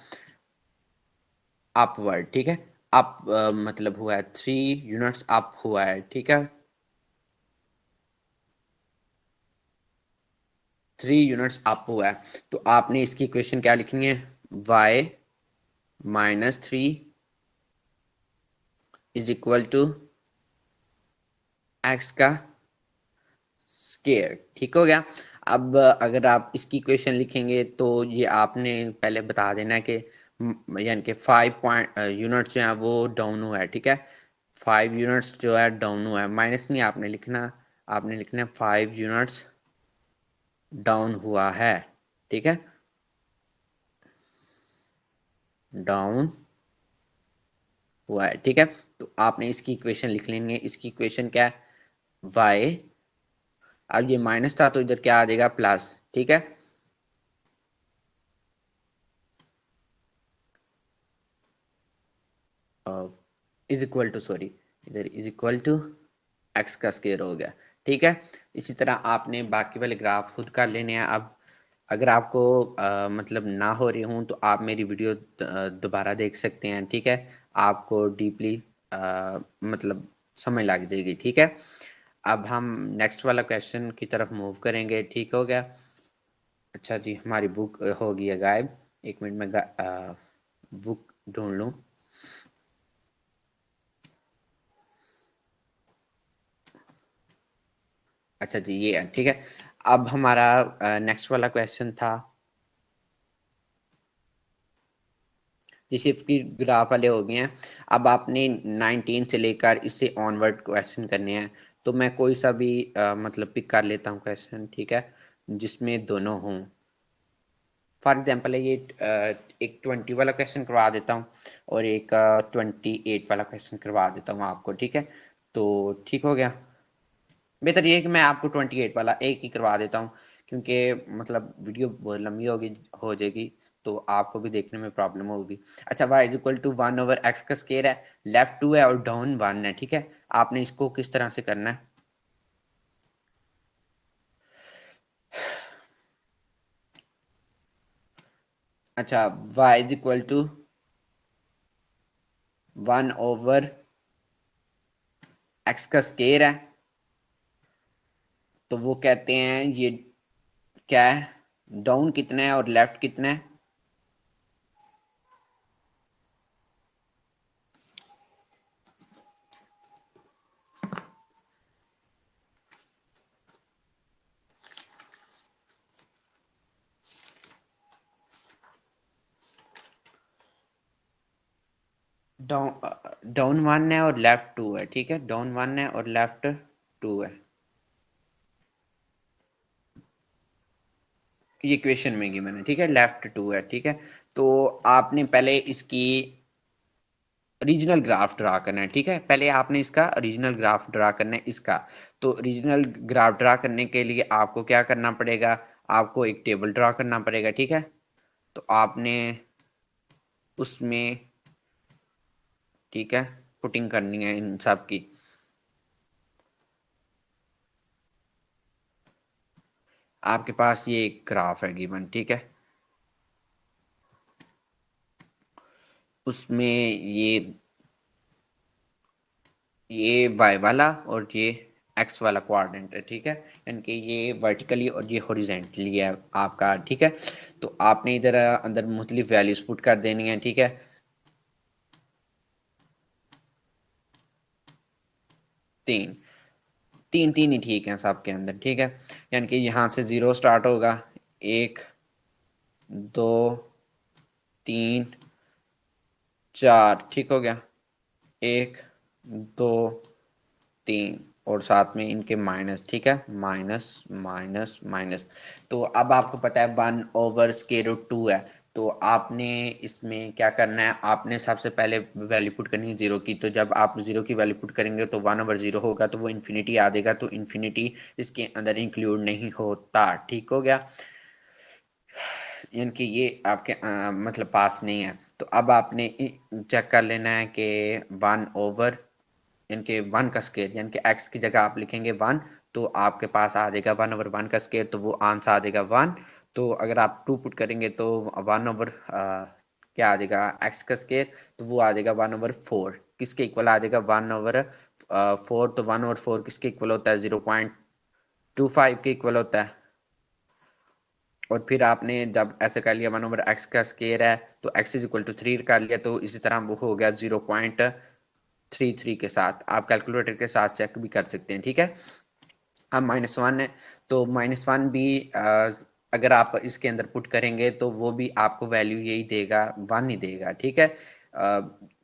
Speaker 1: अपवर्ड। ठीक है, अप मतलब हुआ है 3 यूनिट्स अप हुआ है। ठीक है, 3 यूनिट्स अप हुआ है। तो आपने इसकी इक्वेशन क्या लिखनी है, y-3 is equal to x का स्केयर। ठीक हो गया। अब अगर आप इसकी इक्वेशन लिखेंगे तो ये आपने पहले बता देना है कि यानी कि 5 यूनिट्स जो है वो डाउन हुआ है। ठीक है, 5 यूनिट्स जो है डाउन हुआ है, माइनस नहीं आपने लिखना, आपने लिखना है 5 यूनिट्स डाउन हुआ है। ठीक है, डाउन हुआ है। ठीक है, तो आपने इसकी इक्वेशन लिख लेनी है। इसकी इक्वेशन क्या है, y, अब ये माइनस था तो इधर क्या आ जाएगा, प्लस। ठीक है, इज इक्वल टू, सॉरी, इधर इज इक्वल टू एक्स का स्क्वायर हो गया। ठीक है, इसी तरह आपने बाकी वाले ग्राफ खुद कर लेने हैं। अब अगर आपको मतलब ना हो रही हूँ तो आप मेरी वीडियो दोबारा देख सकते हैं। ठीक है, आपको डीपली मतलब समझ लग जाएगी। ठीक है, अब हम नेक्स्ट वाला क्वेश्चन की तरफ मूव करेंगे। ठीक हो गया। अच्छा जी, हमारी बुक हो गई है गायब। एक मिनट में बुक ढूंढ लूँ। अच्छा जी, ये है। ठीक है, अब हमारा नेक्स्ट वाला क्वेश्चन था, ये शिफ्ट की ग्राफ वाले हो गए हैं। अब आपने 19 से लेकर इससे ऑनवर्ड क्वेश्चन करने हैं। तो मैं कोई सा भी मतलब पिक कर लेता हूँ क्वेश्चन। ठीक है, जिसमें दोनों हों। फॉर एग्जांपल ये एक 20 वाला क्वेश्चन करवा देता हूँ और एक 28 वाला क्वेश्चन करवा देता हूँ आपको। ठीक है, तो ठीक हो गया। बेहतर ये है कि मैं आपको 28 वाला एक ही करवा देता हूँ, क्योंकि मतलब वीडियो बहुत लंबी होगी, हो जाएगी, तो आपको भी देखने में प्रॉब्लम होगी। अच्छा, y is equal to 1/x का स्केयर है, लेफ्ट 2 है और डाउन 1 है। ठीक है, आपने इसको किस तरह से करना है, अच्छा, y is equal to 1/x का स्केयर है, तो वो कहते हैं ये क्या है, डाउन कितना है और लेफ्ट कितना है। डाउन डाउन 1 है और लेफ्ट 2 है। ठीक है, डाउन 1 है और लेफ्ट 2 है, ये इक्वेशन में की मैंने। ठीक है, लेफ्ट 2 है। ठीक है, तो आपने पहले इसकी रीजनल ग्राफ ड्रा करना है। ठीक है, पहले आपने इसका रीजनल ग्राफ ड्रा करना है इसका। तो रीजनल ग्राफ ड्रा करने के लिए आपको क्या करना पड़ेगा, आपको एक टेबल ड्रा करना पड़ेगा। ठीक है, तो आपने उसमें, ठीक है, पुटिंग करनी है इन सब की। आपके पास ये एक ग्राफ है गिवन। ठीक है, उसमें ये वाई वाला और ये एक्स वाला क्वाड्रेंट है। ठीक है, यानी कि ये वर्टिकली और ये हॉरिजेंटली है आपका। ठीक है, तो आपने इधर अंदर मुख्तलिफ वैल्यूज पुट कर देनी है। ठीक है, तीन तीन तीन ही ठीक है सबके अंदर। ठीक है, यानी कि यहाँ से 0 स्टार्ट होगा, 1, 2, 3, 4। ठीक हो गया, 1, 2, 3 और साथ में इनके माइनस। ठीक है, माइनस माइनस माइनस। तो अब आपको पता है 1/√2 है, तो आपने इसमें क्या करना है, आपने सबसे पहले वैल्यू पुट करनी है जीरो की। तो जब आप जीरो की वैल्यू पुट करेंगे तो 1/0 होगा, तो वो इन्फिनिटी आ देगा, तो इन्फिनिटी इसके अंदर इंक्लूड नहीं होता। ठीक हो गया, यानी कि ये आपके मतलब पास नहीं है। तो अब आपने चेक कर लेना है कि 1/, यानी कि 1 का स्केयर, यानी कि x की जगह आप लिखेंगे 1, तो आपके पास आ जाएगा 1/1 का स्केयर, तो वो आंसर आ जाएगा 1। तो अगर आप 2 पुट करेंगे तो 1/, क्या आ जाएगा, x का स्केयर, तो वो आ जाएगा 1/4। किसके इक्वल आ जाएगा, 1/4। तो 1/4 किसके इक्वल होता है, 0.25 के इक्वल होता है। और फिर आपने जब ऐसे कर लिया 1/x का स्केयर है, तो x इज इक्वल टू 3 कर लिया, तो इसी तरह वो हो गया 0.33 के साथ। आप कैलकुलेटर के साथ चेक भी कर सकते हैं। ठीक है, अब -1 है, तो -1 भी अगर आप इसके अंदर पुट करेंगे तो वो भी आपको वैल्यू यही देगा, 1 ही देगा। ठीक है,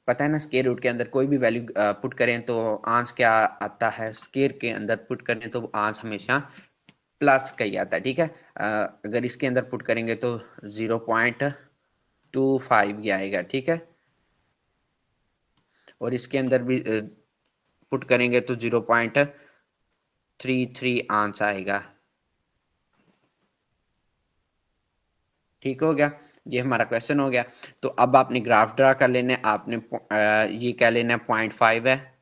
Speaker 1: पता है ना, स्केयर रूट के अंदर कोई भी वैल्यू पुट करें तो आंसर क्या आता है, स्केयर के अंदर पुट करें तो आंसर हमेशा प्लस का ही आता है। ठीक है, अगर इसके अंदर पुट करेंगे तो 0.25 ही आएगा। ठीक है, और इसके अंदर भी पुट करेंगे तो 0.33 आंसर आएगा। ठीक हो गया, ये हमारा क्वेश्चन हो गया। तो अब आपने ग्राफ ड्रा कर लेना है। आपने ये क्या लेना है, 0.5 है,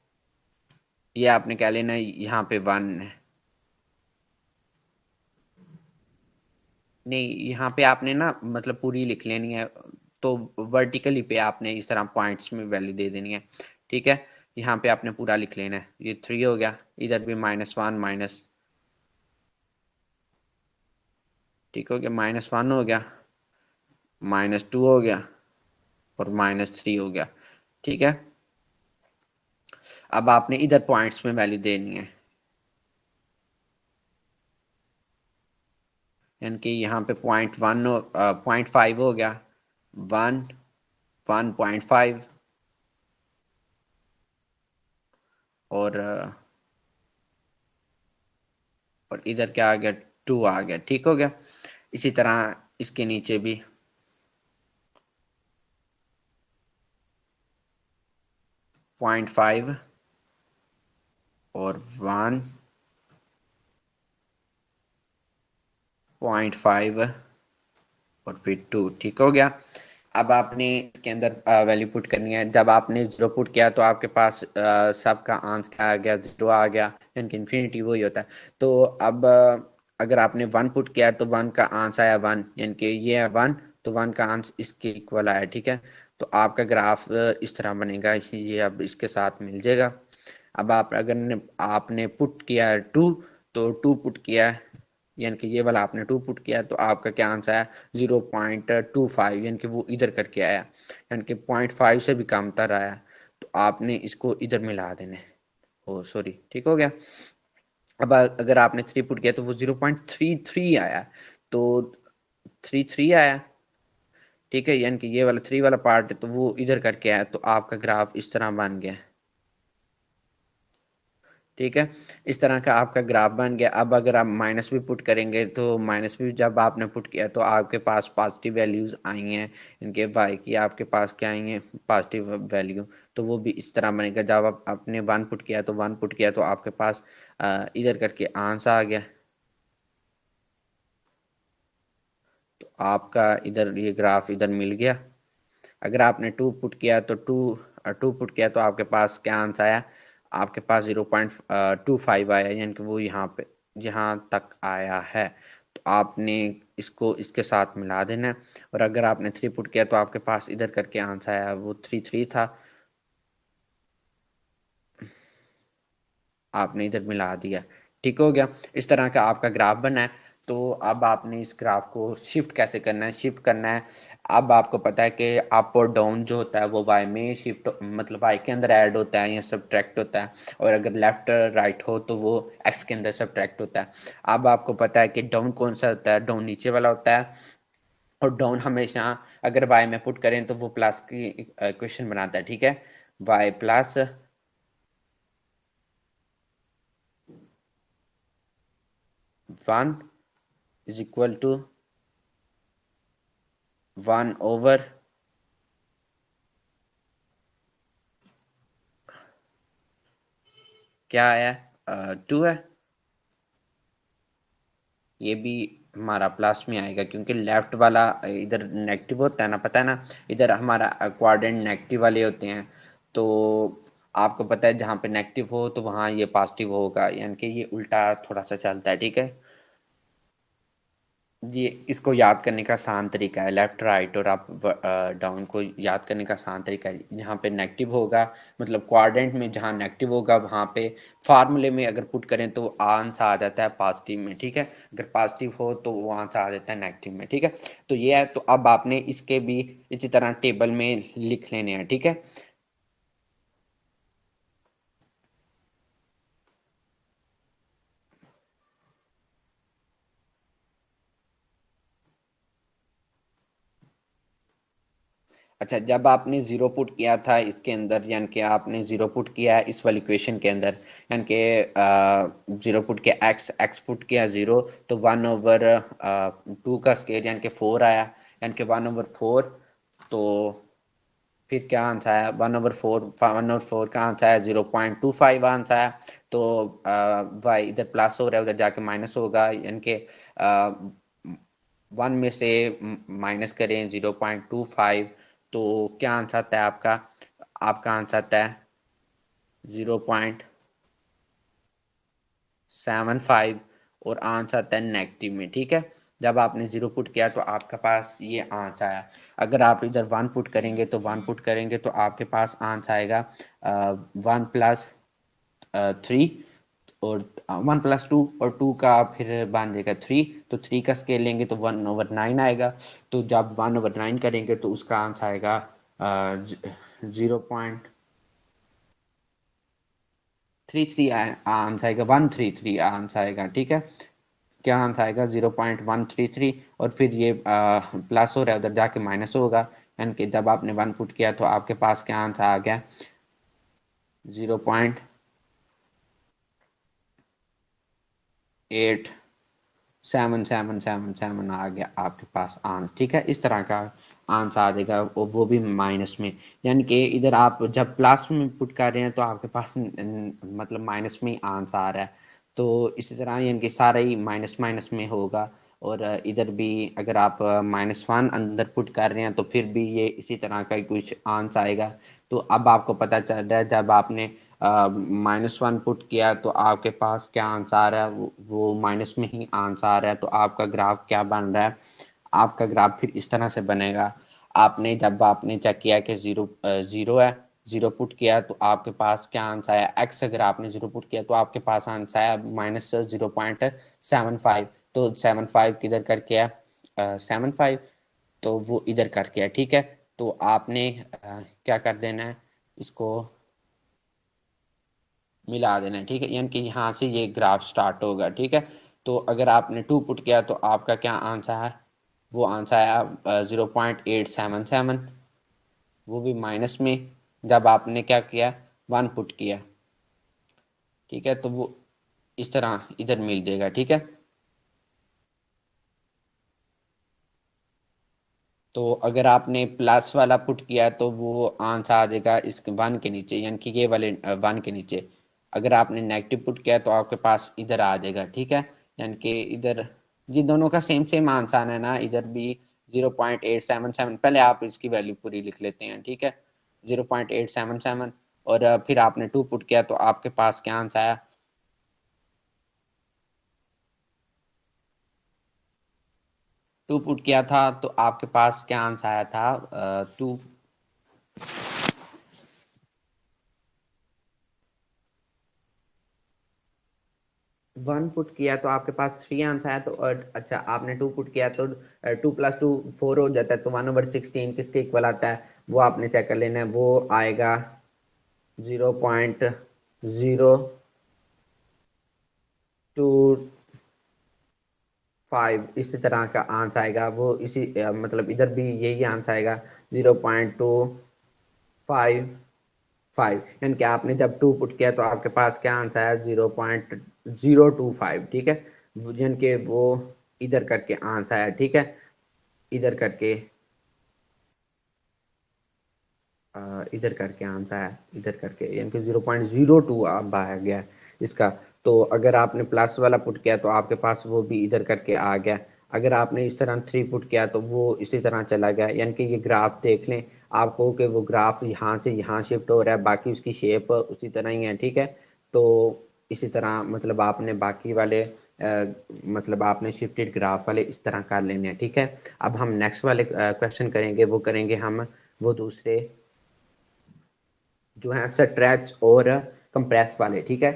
Speaker 1: ये आपने क्या लेना है, यहाँ पे 1 है। नहीं, यहाँ पे आपने ना मतलब पूरी लिख लेनी है, तो वर्टिकली पे आपने इस तरह पॉइंट्स में वैल्यू दे देनी है। ठीक है, यहाँ पे आपने पूरा लिख लेना है। ये 3 हो गया, इधर भी -1 माइनस, ठीक हो गया, -1 हो गया, -2 हो गया, और -3 हो गया। ठीक है, अब आपने इधर पॉइंट्स में वैल्यू देनी है, यानी कि यहाँ पे 0.5 हो गया, 1, 1.5, और और इधर क्या आ गया, 2 आ गया। ठीक हो गया, इसी तरह इसके नीचे भी 0.5 और 1.5 और फिर 2। ठीक हो गया, अब आपने इसके अंदर वैल्यू पुट करनी है। जब आपने जीरो पुट किया तो आपके पास सबका आंसर क्या आ गया, जीरो आ गया, यानी कि इन्फिनिटी वही होता है। तो अब अगर आपने 1 पुट किया तो 1 का आंसर आया 1, यानी कि ये है 1, तो 1 का आंसर इसके इक्वल आया। ठीक है, तो आपका ग्राफ इस तरह बनेगा, ये अब इसके साथ मिल जाएगा। अब आप अगर आपने पुट किया है 2, तो 2 पुट किया है, यानी कि ये वाला आपने 2 पुट किया, तो आपका क्या आंसर आया, 0.25, यानी कि वो इधर करके आया, यानी कि 0.5 से भी कम तर आया। तो आपने इसको इधर मिला देना है। ओ सॉरी, ठीक हो गया। अब अगर आपने 3 पुट किया तो वो 0.33 आया, तो 33 आया। ठीक है, यानी कि ये वाला 3 वाला पार्ट है, तो वो इधर करके आया, तो आपका ग्राफ इस तरह बन गया। ठीक है, इस तरह का आपका ग्राफ बन गया। अब अगर आप माइनस भी पुट करेंगे तो माइनस भी जब आपने पुट किया तो आपके पास पॉजिटिव वैल्यूज आई हैं, इनके वाई की आपके पास क्या आई हैं, पॉजिटिव वैल्यू। तो वो भी इस तरह बनेगा, जब आप आपने 1 पुट किया तो 1 पुट किया तो आपके पास इधर करके आंसर आ गया। तो आपका इधर ये ग्राफ इधर मिल गया। अगर आपने 2 पुट किया तो 2 पुट किया तो आपके पास क्या आंसर आया, आपके पास 0.25 आया, यानी कि वो यहाँ पे यहाँ तक आया है। तो आपने इसको इसके साथ मिला देना है। और अगर आपने 3 पुट किया तो आपके पास इधर करके आंसर आया, वो 3 था, आपने इधर मिला दिया। ठीक हो गया, इस तरह का आपका ग्राफ बना है। तो अब आपने इस ग्राफ को शिफ्ट कैसे करना है, शिफ्ट करना है। अब आपको पता है कि अप और डाउन जो होता है वो वाई में शिफ्ट, मतलब वाई के अंदर ऐड होता है या सब्ट्रैक्ट होता है, और अगर लेफ्ट राइट हो तो वो एक्स के अंदर सब्ट्रैक्ट होता है। अब आपको पता है कि डाउन कौन सा होता है, डाउन नीचे वाला होता है। और डाउन हमेशा अगर वाई में पुट करें तो वो प्लस की इक्वेशन बनाता है। ठीक है, y plus 1 is equal to 1/, क्या आया, 2 है। ये भी हमारा प्लस में आएगा क्योंकि लेफ्ट वाला इधर नेगेटिव होता है ना, पता है ना, इधर हमारा क्वाड्रेंट नेगेटिव वाले होते हैं। तो आपको पता है जहाँ पे नेगेटिव हो तो वहाँ ये पॉजिटिव होगा, यानी कि ये उल्टा थोड़ा सा चलता है, ठीक है। ये इसको याद करने का आसान तरीका है, लेफ्ट राइट और अप डाउन को याद करने का आसान तरीका है। यहाँ पे नेगेटिव होगा, मतलब क्वाड्रेंट में जहाँ नेगेटिव होगा वहाँ पे फार्मूले में अगर पुट करें तो आंसर आ जाता है पॉजिटिव में, ठीक है। अगर पॉजिटिव हो तो वो आंसर आ जाता है नेगेटिव में, ठीक है। तो ये है, तो अब आपने इसके भी इसी तरह टेबल में लिख लेने हैं, ठीक है। अच्छा, जब आपने जीरो पुट किया था इसके अंदर, यानी कि आपने जीरो पुट किया है इस वाली इक्वेशन के अंदर, यानी कि जीरो पुट किया, एक्स एक्स पुट किया जीरो, तो 1/2 का स्केयर यानी कि 4 आया, यानी कि 1/4। तो फिर क्या आंसर आया, 1/4, 1/4 का आंसर आया 0.25 आंसर आया। तो वाई इधर प्लस हो रहा है, उधर जाके माइनस होगा, यानी कि 1 में से माइनस करें 0.25, तो क्या आंसर आता है आपका, आपका आंसर आता है 0.75, और आंसर आता है नेगेटिव में, ठीक है। जब आपने जीरो पुट किया तो आपके पास ये आंसर आया। अगर आप इधर वन पुट करेंगे तो वन पुट करेंगे तो आपके पास आंसर आएगा 1+3, और 1+2, और 2 का फिर बन जाएगा 3, तो 3 का स्केल लेंगे तो 1/9 आएगा। तो जब 1/9 करेंगे तो उसका आंसर आएगा 0.33 आंसर आएगा, 133 आंसर आएगा, ठीक है। क्या आंसर आएगा 0.133, और फिर ये प्लस हो रहा है, उधर जाके माइनस होगा, यानी कि जब आपने वन पुट किया तो आपके पास क्या आंसर आ गया, 0.8777 आ गया आपके पास आंसर, ठीक है। इस तरह का आंसर आ जाएगा, वो भी माइनस में, यानी कि इधर आप जब प्लस में पुट कर रहे हैं तो आपके पास मतलब माइनस में ही आंसर आ रहा है। तो इसी तरह यानी कि सारा ही माइनस माइनस में होगा, और इधर भी अगर आप -1 अंदर पुट कर रहे हैं तो फिर भी ये इसी तरह का ही कुछ आंसर आएगा। तो अब आपको पता चल रहा है, जब आपने -1 पुट किया तो आपके पास क्या आंसर आ रहा है, वो माइनस में ही आंसर आ रहा है। तो आपका ग्राफ क्या बन रहा है, आपका ग्राफ फिर इस तरह से बनेगा। आपने जब आपने चेक किया कि जीरो है, जीरो पुट किया तो आपके पास क्या आंसर आया, एक्स अगर आपने जीरो पुट किया तो आपके पास आंसर आया -0.75। तो 75 किधर करके है, 75, तो वो इधर करके है, ठीक है। तो आपने क्या कर देना है, इसको मिला देना है, ठीक है, यानी कि यहाँ से ये ग्राफ स्टार्ट होगा, ठीक है। तो अगर आपने 2 पुट किया तो आपका क्या आंसर है, वो आंसर आया 0.877, वो भी माइनस में, जब आपने क्या किया, 1 पुट किया, ठीक है। तो वो इस तरह इधर मिल जाएगा, ठीक है। तो अगर आपने प्लस वाला पुट किया तो वो आंसर आ जाएगा इस 1 के नीचे, यानी कि ये वाले 1 के नीचे। अगर आपने नेगेटिव पुट किया तो आपके पास इधर आ जाएगा, ठीक है। यानी कि इधर ये दोनों का सेम सेम आंसर है ना, इधर भी 0.877, पहले आप इसकी वैल्यू पूरी लिख लेते हैं, ठीक है। 0.877, और फिर आपने 2 पुट किया तो आपके पास क्या आंसर आया, 2 पुट किया था तो आपके पास क्या आंसर आया था, 2, 1 पुट किया तो आपके पास 3 आंसर आया। तो अच्छा, आपने 2 पुट किया तो 2+2 4 हो जाता है, तो 1/16 किसके इक्वल आता है, वो आपने चेक कर लेना है, वो आएगा 0.2 इसी तरह का आंसर आएगा, वो इसी मतलब इधर भी यही आंसर आएगा 0.255, यानी कि आपने जब 2 पुट किया तो आपके पास क्या आंसर आया, 0.025, ठीक है। यानी कि वो इधर करके आंसर आया, ठीक है, इधर करके इधर करके आंसर है, इधर करके यानी कि 0.02 अब आ गया इसका। तो अगर आपने प्लस वाला पुट किया तो आपके पास वो भी इधर करके आ गया। अगर आपने इस तरह 3 पुट किया तो वो इसी तरह चला गया। यानी कि ये ग्राफ देख लें आपको कि वो ग्राफ यहाँ से यहाँ शिफ्ट हो रहा है, बाकी उसकी शेप उसी तरह ही है, ठीक है। तो इसी तरह मतलब आपने बाकी वाले मतलब आपने शिफ्टेड ग्राफ वाले इस तरह कर लेने हैं, ठीक है। अब हम नेक्स्ट वाले क्वेश्चन करेंगे, वो करेंगे हम वो दूसरे जो है स्ट्रेच और कंप्रेस वाले, ठीक है।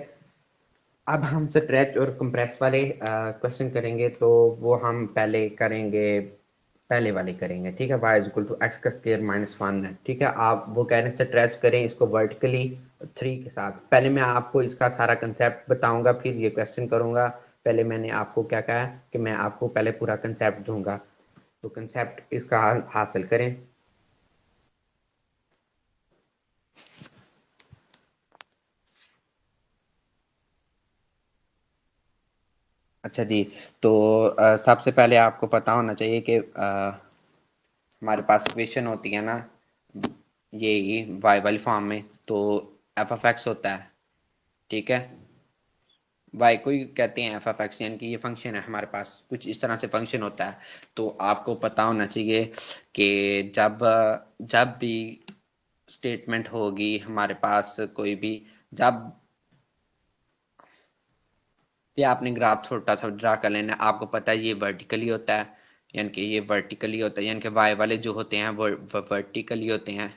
Speaker 1: अब हम स्ट्रेच और कंप्रेस वाले क्वेश्चन करेंगे, तो वो हम पहले करेंगे, पहले वाले करेंगे, ठीक है। y is equal to x का स्क्वायर माइनस वन है, ठीक है। आप वो कह रहे हैं स्ट्रेच करें इसको वर्टिकली 3 के साथ। पहले मैं आपको इसका सारा कंसेप्ट बताऊंगा फिर ये क्वेश्चन करूंगा। पहले मैंने आपको क्या कहा कि मैं आपको पहले पूरा कंसेप्ट दूंगा, तो कंसेप्ट इसका हासिल करें। अच्छा जी। तो सबसे पहले आपको पता होना चाहिए कि हमारे पास इक्वेशन होती है ना, ये वाई वाली फॉर्म में, तो एफ एफ एक्स होता है, ठीक है। वाई को ही कहते हैं एफ एफ एक्स, यानी कि ये फंक्शन है हमारे पास, कुछ इस तरह से फंक्शन होता है। तो आपको पता होना चाहिए कि जब जब भी स्टेटमेंट होगी हमारे पास कोई भी, जब ये आपने ग्राफ छोटा सा ड्रा कर लेना है, आपको पता है ये वर्टिकली होता है, यानी कि ये वर्टिकली होता है, यानी कि वाई वाले जो होते हैं वो वर्टिकली होते हैं,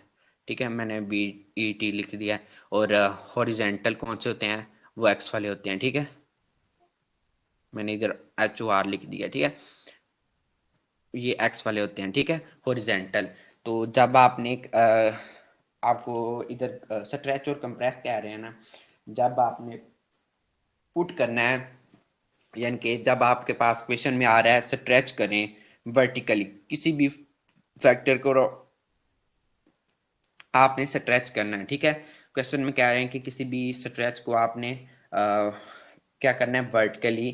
Speaker 1: ठीक है। मैंने बी ई टी लिख दिया है। और हॉरिजेंटल कौन से होते हैं, वो एक्स वाले होते हैं, ठीक है। मैंने इधर एच ओ आर लिख दिया, ठीक है। ये एक्स वाले होते हैं, ठीक है, हॉरिजेंटल। तो जब आपने आपको इधर स्ट्रेच और कंप्रेस कह रहे हैं ना, जब आपने पुट करना है, यानी कि जब आपके पास क्वेश्चन में आ रहा है स्ट्रेच करें वर्टिकली किसी भी फैक्टर को, आपने स्ट्रेच करना है, ठीक है। क्वेश्चन में क्या है कि किसी भी स्ट्रेच को आपने क्या करना है, वर्टिकली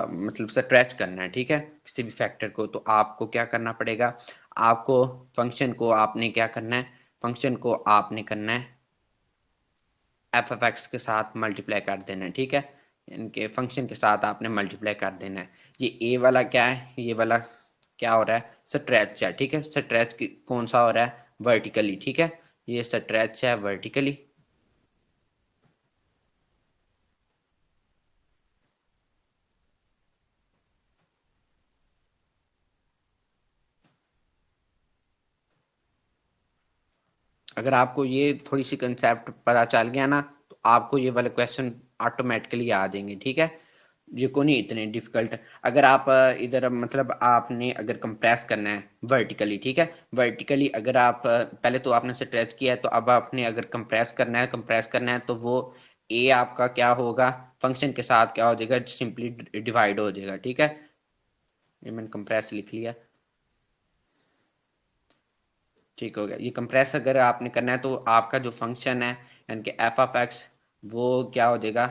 Speaker 1: मतलब स्ट्रेच करना है, ठीक है, किसी भी फैक्टर को। तो आपको क्या करना पड़ेगा, आपको फंक्शन को आपने क्या करना है, फंक्शन को आपने करना है एफ एफ एक्स के साथ मल्टीप्लाई कर देना है, ठीक है। इनके फंक्शन के साथ आपने मल्टीप्लाई कर देना है। ये ए वाला क्या है, ये वाला क्या हो रहा है, स्ट्रेच है, ठीक है। स्ट्रेच कौन सा हो रहा है, वर्टिकली, ठीक है। ये स्ट्रेच है वर्टिकली। अगर आपको ये थोड़ी सी कंसेप्ट पता चल गया ना, तो आपको ये वाले क्वेश्चन ऑटोमेटिकली आ जाएंगे, ठीक है। ये को नहीं इतने डिफिकल्ट। अगर आप इधर मतलब आपने अगर कंप्रेस करना है वर्टिकली, ठीक है, वर्टिकली अगर आप पहले तो आपने स्ट्रेच किया है, तो अब आपने अगर कंप्रेस करना है तो वो ए आपका क्या होगा, फंक्शन के साथ क्या हो जाएगा, सिंपली डिवाइड हो जाएगा, ठीक है। ये मैंने कंप्रेस लिख लिया, ठीक हो गया। ये कंप्रेस अगर आपने करना है तो आपका जो फंक्शन है यानी कि एफ ऑफ एक्स, वो क्या हो जाएगा,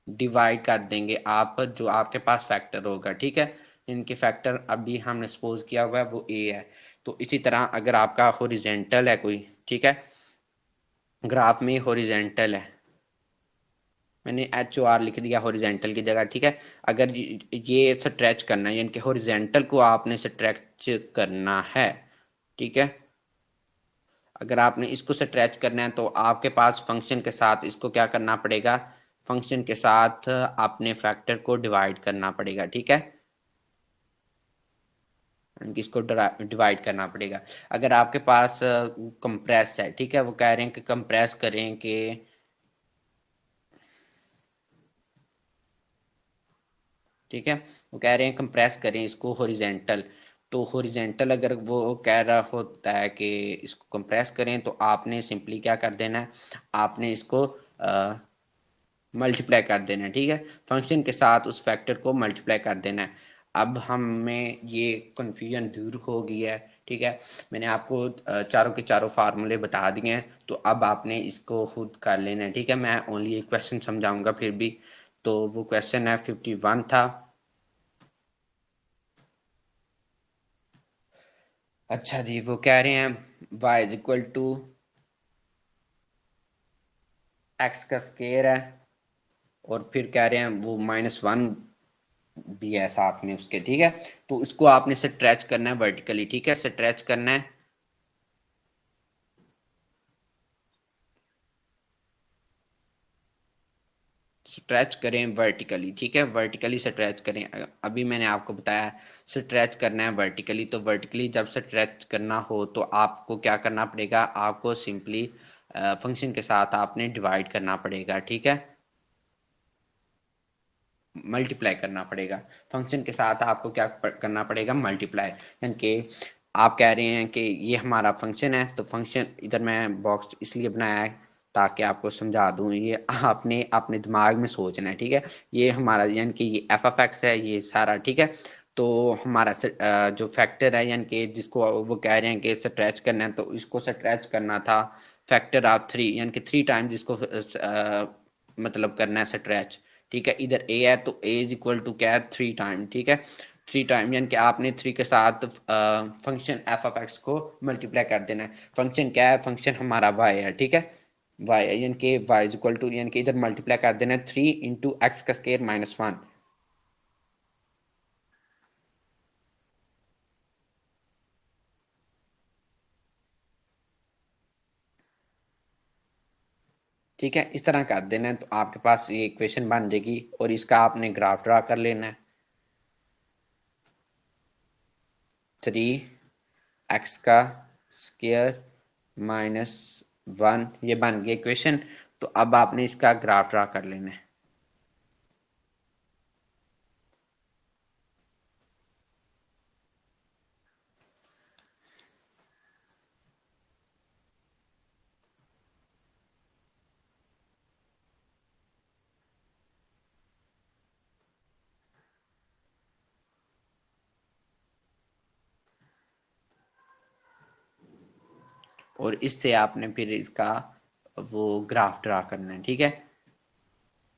Speaker 1: डिवाइड कर देंगे आप जो आपके पास फैक्टर होगा, ठीक है। इनके फैक्टर अभी हमने सपोज किया हुआ है वो ए है। तो इसी तरह अगर आपका हॉरिजेंटल है कोई, ठीक है, ग्राफ में हॉरिजेंटल है, मैंने एच ओ आर लिख दिया हॉरिजेंटल की जगह, ठीक है। अगर ये स्ट्रेच करना है, यानी कि हॉरिजेंटल को आपने स्ट्रेच करना है, ठीक है। अगर आपने इसको स्ट्रेच करना है तो आपके पास फंक्शन के साथ इसको क्या करना पड़ेगा, फंक्शन के साथ अपने फैक्टर को डिवाइड करना पड़ेगा, ठीक है। इसको डिवाइड करना पड़ेगा। अगर आपके पास कंप्रेस है, ठीक है, वो कह रहे हैं कि कंप्रेस करें कि, ठीक है, वो कह रहे हैं कंप्रेस करें इसको हॉरिजेंटल। तो हॉरिजेंटल अगर वो कह रहा होता है कि इसको कंप्रेस करें, तो आपने सिंपली क्या कर देना है, आपने इसको मल्टीप्लाई कर देना है, ठीक है। फंक्शन के साथ उस फैक्टर को मल्टीप्लाई कर देना है। अब हमें ये कन्फ्यूजन दूर हो गई है, ठीक है। मैंने आपको चारों के चारों फार्मूले बता दिए हैं, तो अब आपने इसको खुद कर लेना है, ठीक है। मैं ओनली एक क्वेश्चन समझाऊंगा फिर भी। तो वो क्वेश्चन है 51 था। अच्छा जी, वो कह रहे हैं y is equal to x का स्केयर है और फिर कह रहे हैं वो -1 भी है साथ में उसके, ठीक है। तो इसको आपने स्ट्रेच करना है वर्टिकली, ठीक है, स्ट्रेच करना है। स्ट्रेच करें वर्टिकली, ठीक है, वर्टिकली स्ट्रेच करें। अभी मैंने आपको बताया स्ट्रेच करना है वर्टिकली, तो वर्टिकली जब स्ट्रेच करना हो तो आपको क्या करना पड़ेगा, आपको सिंपली फंक्शन के साथ आपने डिवाइड करना पड़ेगा, ठीक है, मल्टीप्लाई करना पड़ेगा। फंक्शन के साथ आपको क्या करना पड़ेगा, मल्टीप्लाई। यानी कि आप कह रहे हैं कि ये हमारा फंक्शन है, तो फंक्शन इधर मैं बॉक्स इसलिए बनाया है ताकि आपको समझा दूं, ये आपने अपने दिमाग में सोचना है, ठीक है। ये हमारा यानी कि ये एफ एफ एक्स है ये सारा, ठीक है। तो हमारा जो फैक्टर है यानी कि जिसको वो कह रहे हैं कि स्ट्रेच करना है, तो इसको स्ट्रेच करना था फैक्टर ऑफ 3, यानी कि 3 टाइम्स इसको मतलब करना है स्ट्रेच, ठीक है। इधर ए है तो ए इज इक्वल टू क्या है, 3 टाइम, ठीक है, 3 टाइम, यानी कि आपने 3 के साथ फंक्शन एफ ऑफ एक्स को मल्टीप्लाई कर देना है। फंक्शन क्या है, फंक्शन हमारा वाई है, ठीक है, वाई यानी कि वाई इज इक्वल टू, यानी कि इधर मल्टीप्लाई कर देना है 3 इंटू एक्स का स्केयर -1, ठीक है। इस तरह कर देना है तो आपके पास ये इक्वेशन बन जाएगी और इसका आपने ग्राफ ड्रा कर लेना है। 3 एक्स का स्केयर -1 ये बन गया इक्वेशन। तो अब आपने इसका ग्राफ ड्रा कर लेना है। और इससे आपने फिर इसका वो ग्राफ ड्रा करना है, ठीक है।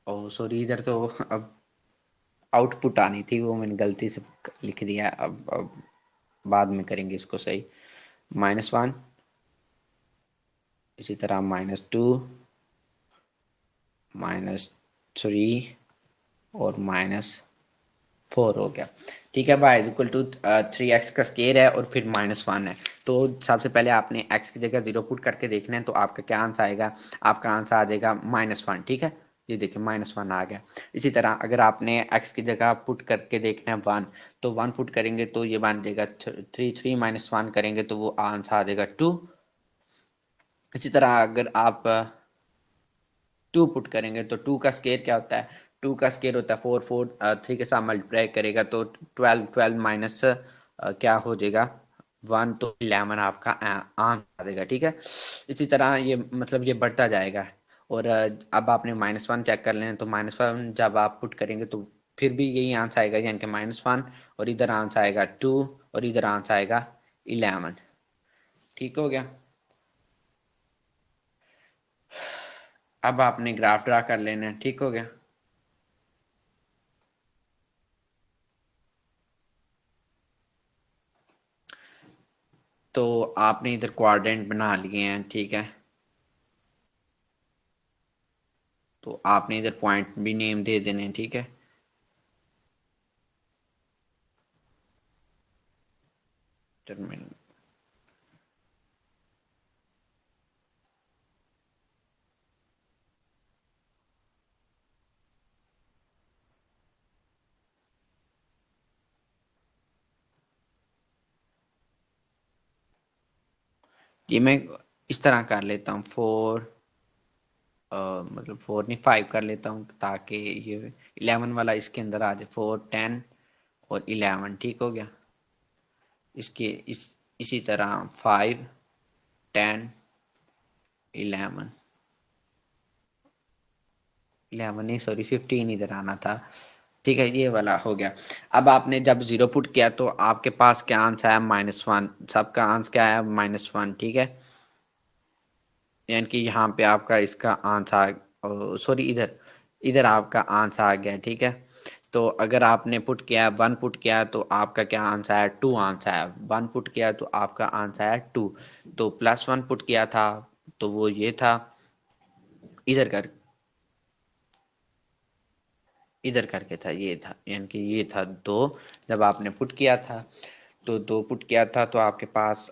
Speaker 1: ओ सॉरी, इधर तो अब आउटपुट आनी थी, वो मैंने गलती से लिख दिया। अब बाद में करेंगे इसको सही। -1, इसी तरह -2, -3 और -4 हो गया, ठीक है। y is equal to 3x का स्केयर है और फिर -1 है। तो सबसे पहले आपने x की जगह 0 पुट करके देखना है, तो आपका क्या आंसर आएगा, आपका आंसर आ जाएगा -1, ठीक है। ये देखिए -1 आ गया। इसी तरह अगर आपने x की जगह पुट करके देखना है 1, तो 1 पुट करेंगे तो ये बन जाएगा 3 -1 करेंगे तो वो आंसर आ जाएगा 2। इसी तरह अगर आप 2 पुट करेंगे तो 2 का स्केयर क्या होता है, 2 का स्केयर होता है 4, 4 3 के साथ मल्टीप्लाई करेगा तो 12, 12 माइनस क्या हो जाएगा 1, तो 11 आपका आंसर आ जाएगा, ठीक है। इसी तरह ये मतलब ये बढ़ता जाएगा। और अब आपने -1 चेक कर लेना, तो -1 जब आप पुट करेंगे तो फिर भी यही आंसर आएगा, यानी कि -1, और इधर आंसर आएगा 2 और इधर आंसर आएगा 11, ठीक हो गया। अब आपने ग्राफ ड्रा कर लेना है, ठीक हो गया। तो आपने इधर क्वाड्रेंट बना लिए हैं, ठीक है। तो आपने इधर पॉइंट भी नेम दे देने हैं, ठीक है। टर्मिनल, ये मैं इस तरह कर लेता हूँ 4, मतलब 4 नहीं 5 कर लेता हूँ ताकि ये 11 वाला इसके अंदर आ जाए। 4, 10 और 11, ठीक हो गया। इसके इसी तरह 5, 10, 11, 11 नहीं सॉरी 15 इधर आना था, ठीक है, ये वाला हो गया। अब आपने जब 0 पुट किया तो आपके पास क्या आंसर आया, -1, सबका आंसर क्या आया, -1, ठीक है। यानी कि यहाँ पे आपका इसका आंसर, सॉरी इधर इधर आपका आंसर आ गया, ठीक है। तो अगर आपने पुट किया 1 पुट किया तो आपका क्या आंसर है, 2 आंसर है। 1 पुट किया तो आपका आंसर है 2। तो +1 पुट किया था तो वो ये था, इधर कर इधर करके था, ये था, यानी कि ये था 2। जब आपने पुट किया था तो 2 पुट किया था तो आपके पास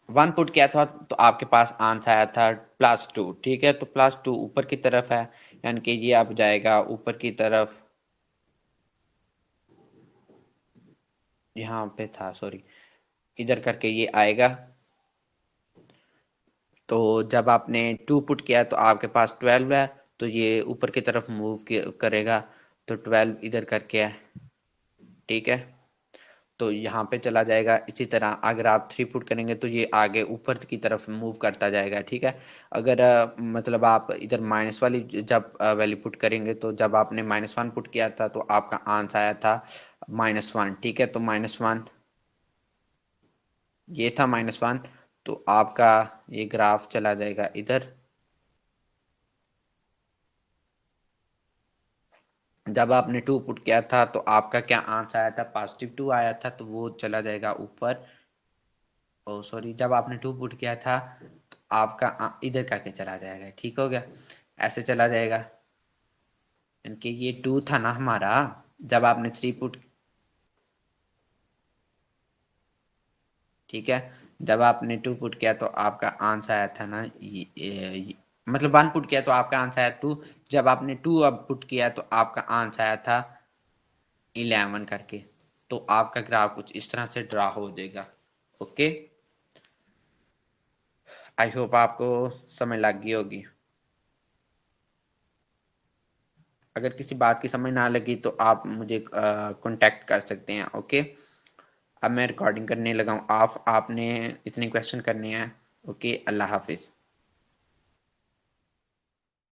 Speaker 1: 1 पुट किया था तो आपके पास आंसर आया था +2। ठीक है, तो +2 ऊपर की तरफ है, यानी कि ये अब जाएगा ऊपर की तरफ। यहाँ पे था, सॉरी, इधर करके ये आएगा। तो जब आपने 2 पुट किया तो आपके पास 12 है, तो ये ऊपर की तरफ मूव करेगा, तो 12 इधर करके है। ठीक है, तो यहाँ पे चला जाएगा। इसी तरह अगर आप 3 पुट करेंगे तो ये आगे ऊपर की तरफ मूव करता जाएगा। ठीक है, अगर मतलब आप इधर माइनस वाली जब वैल्यू पुट करेंगे, तो जब आपने -1 पुट किया था तो आपका आंसर आया था -1। ठीक है, तो -1 ये था, -1, तो आपका ये ग्राफ चला जाएगा इधर। जब आपने 2 पुट किया था तो आपका क्या आंसर आया था, +2 आया था, तो वो चला जाएगा ऊपर। ओ सॉरी, जब आपने 2 पुट किया था तो आपका इधर करके चला जाएगा। ठीक हो गया, ऐसे चला जाएगा, यानी ये 2 था ना हमारा। जब आपने 3 पुट, ठीक है, जब आपने 2 पुट किया तो आपका आंसर आया था ना मतलब 1 पुट किया तो आपका आंसर आया 2। जब आपने 2 अब पुट किया तो आपका आंसर आया था 11 करके। तो आपका ग्राफ कुछ इस तरह से ड्रा हो जाएगा। ओके, आई होप आपको समझ लग गई होगी। अगर किसी बात की समझ ना लगी तो आप मुझे कांटेक्ट कर सकते हैं। ओके, अब मैं रिकॉर्डिंग करने लगा हूँ। आपने इतने क्वेश्चन करने हैं। ओके, अल्लाह हाफिज़।